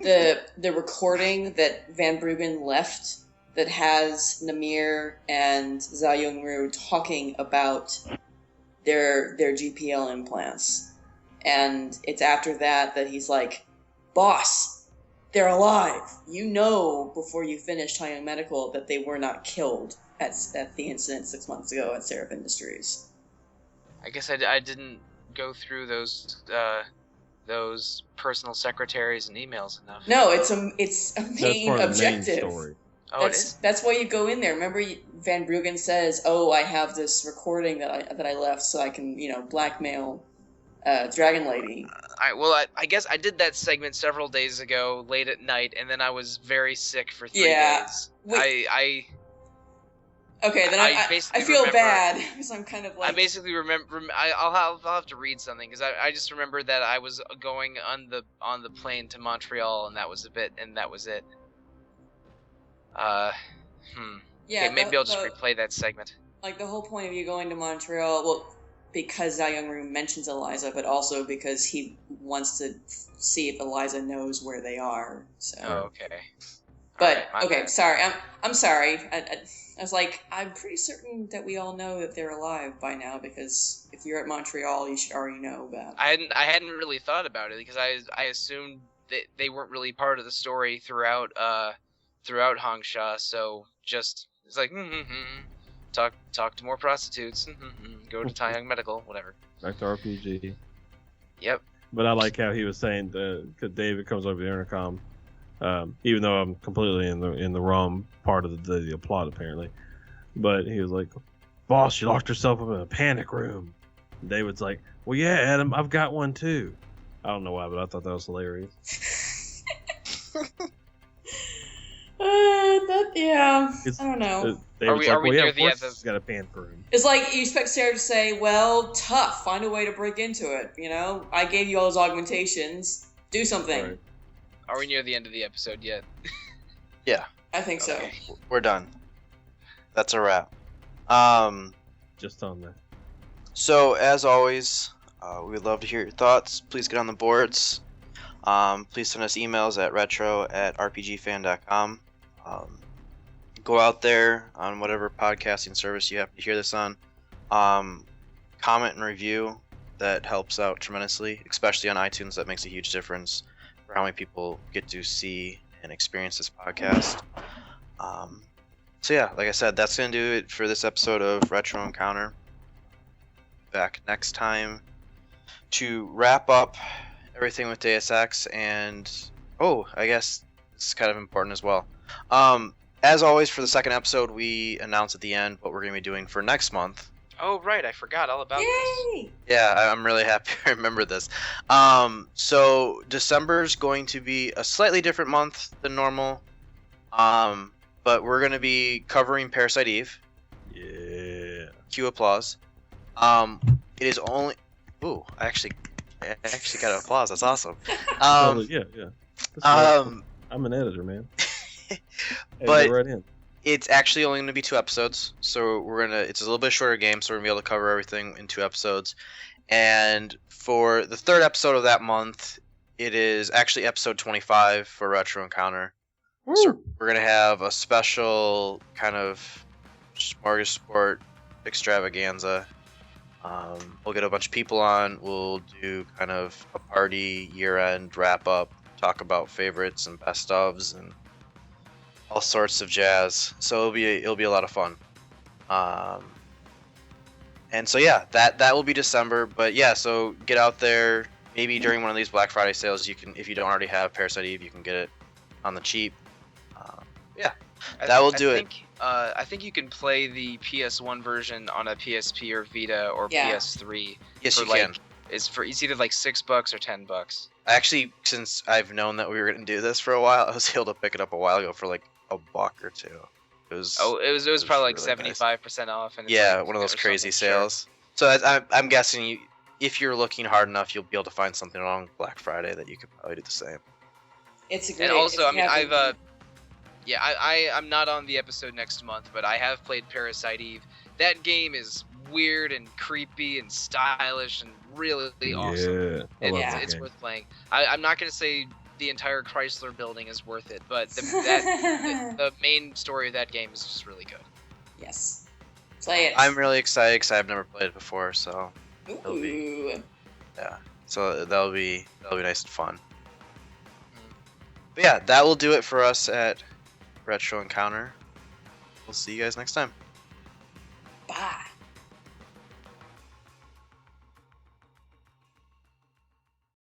the recording that Van Bruggen left that has Namir and Zhao Yunru talking about their GPL implants. And it's after that he's like, "Boss, they're alive. You know before you finish Tai Young Medical that they were not killed at the incident 6 months ago at Seraph Industries."
I guess I didn't go through those personal secretaries and emails enough.
No, it's a
That's
main
part of the main
objective.
story.
Oh, it is.
That's why you go in there. Remember, Van Bruggen says, "Oh, I have this recording that I left, so I can blackmail Dragon Lady."
I guess I did that segment several days ago, late at night, and then I was very sick for 3
Yeah.
days.
Wait. Okay, then
I
I
basically
feel
remember-
bad because I'm kind of like.
I basically remember. I'll have to read something because I just remember that I was going on the plane to Montreal, and that was it.
Yeah,
Okay, maybe I'll just replay that segment.
Like the whole point of you going to Montreal, well, because Zhao Yunru mentions Eliza, but also because he wants to see if Eliza knows where they are. So.
Oh, okay.
But
Alright, my
okay,
bad.
sorry. I'm sorry. I was like, I'm pretty certain that we all know that they're alive by now because if you're at Montreal, you should already know that.
I hadn't really thought about it because I assumed that they weren't really part of the story throughout Hengsha. So just it's like talk to more prostitutes, go to Tai Young Medical, whatever.
Back to RPG.
Yep.
But I like how he was saying because David comes over the intercom, even though I'm completely in the wrong part of the plot apparently. But he was like, "Boss, she locked herself up in a panic room." And David's like, "Well, yeah, Adam, I've got one too." I don't know why, but I thought that was hilarious.
I don't know.
David's
Are
like,
we
"Well, yeah,
near
of
the
course
end of-
she's got a panic room."
It's like you expect Sarah to say, "Well, tough. Find a way to break into it. I gave you all those augmentations. Do something."
Right.
Are we near the end of the episode yet?
Yeah,
I think so.
Okay.
we're done. That's a wrap.
Just on that.
So as always, we would love to hear your thoughts. Please get on the boards. Please send us emails at retro@rpgfan.com. Go out there on whatever podcasting service you have to hear this on. Comment and review. That helps out tremendously, especially on iTunes. That makes a huge difference for how many people get to see and experience this podcast. So yeah, like I said, that's going to do it for this episode of Retro Encounter. Back next time to wrap up everything with Deus Ex, and I guess this is kind of important as well. As always, for the second episode, we announce at the end what we're going to be doing for next month.
Oh right, I forgot all about this.
Yay!
Yeah, I'm really happy I remember this. So December's going to be a slightly different month than normal. But we're going to be covering Parasite Eve.
Yeah.
Cue applause. It is only... Ooh, I actually got applause. That's awesome.
Yeah. I'm an editor, man.
But
Go right in.
it's actually only going to be 2 episodes, so it's a little bit shorter game, so we're going to be able to cover everything in 2 episodes. And for the 3rd episode of that month, it is actually episode 25 for Retro Encounter.
Woo.
So we're going to have a special kind of smorgasbord extravaganza. We'll get a bunch of people on. We'll do kind of a party year-end wrap-up, talk about favorites and best ofs and all sorts of jazz. So it'll be a lot of fun. And so yeah, that will be December. But yeah, so get out there, maybe during one of these Black Friday sales, you can, if you don't already have Parasite Eve, you can get it on the cheap. Yeah, that will do it.
I think you can play the PS1 version on a PSP or Vita or PS3.
Yes,
for
you can.
It's either like $6 or $10.
Actually, since I've known that we were going to do this for a while, I was able to pick it up a while ago for like $1 or $2. It was
probably like
really
75% off. And
it's one of those crazy sales. Sure. So I'm guessing if you're looking hard enough, you'll be able to find something on Black Friday that you could probably do the same.
It's a great.
And also, I mean, I'm not on the episode next month, but I have played Parasite Eve. That game is weird and creepy and stylish and really awesome.
Yeah,
it's worth playing. I'm not gonna say the entire Chrysler building is worth it, but the main story of that game is just really good.
Yes, play it.
I'm really excited because I've never played it before, so
Ooh.
so that'll be nice and fun. But yeah, that will do it for us at Retro Encounter. We'll see you guys next time.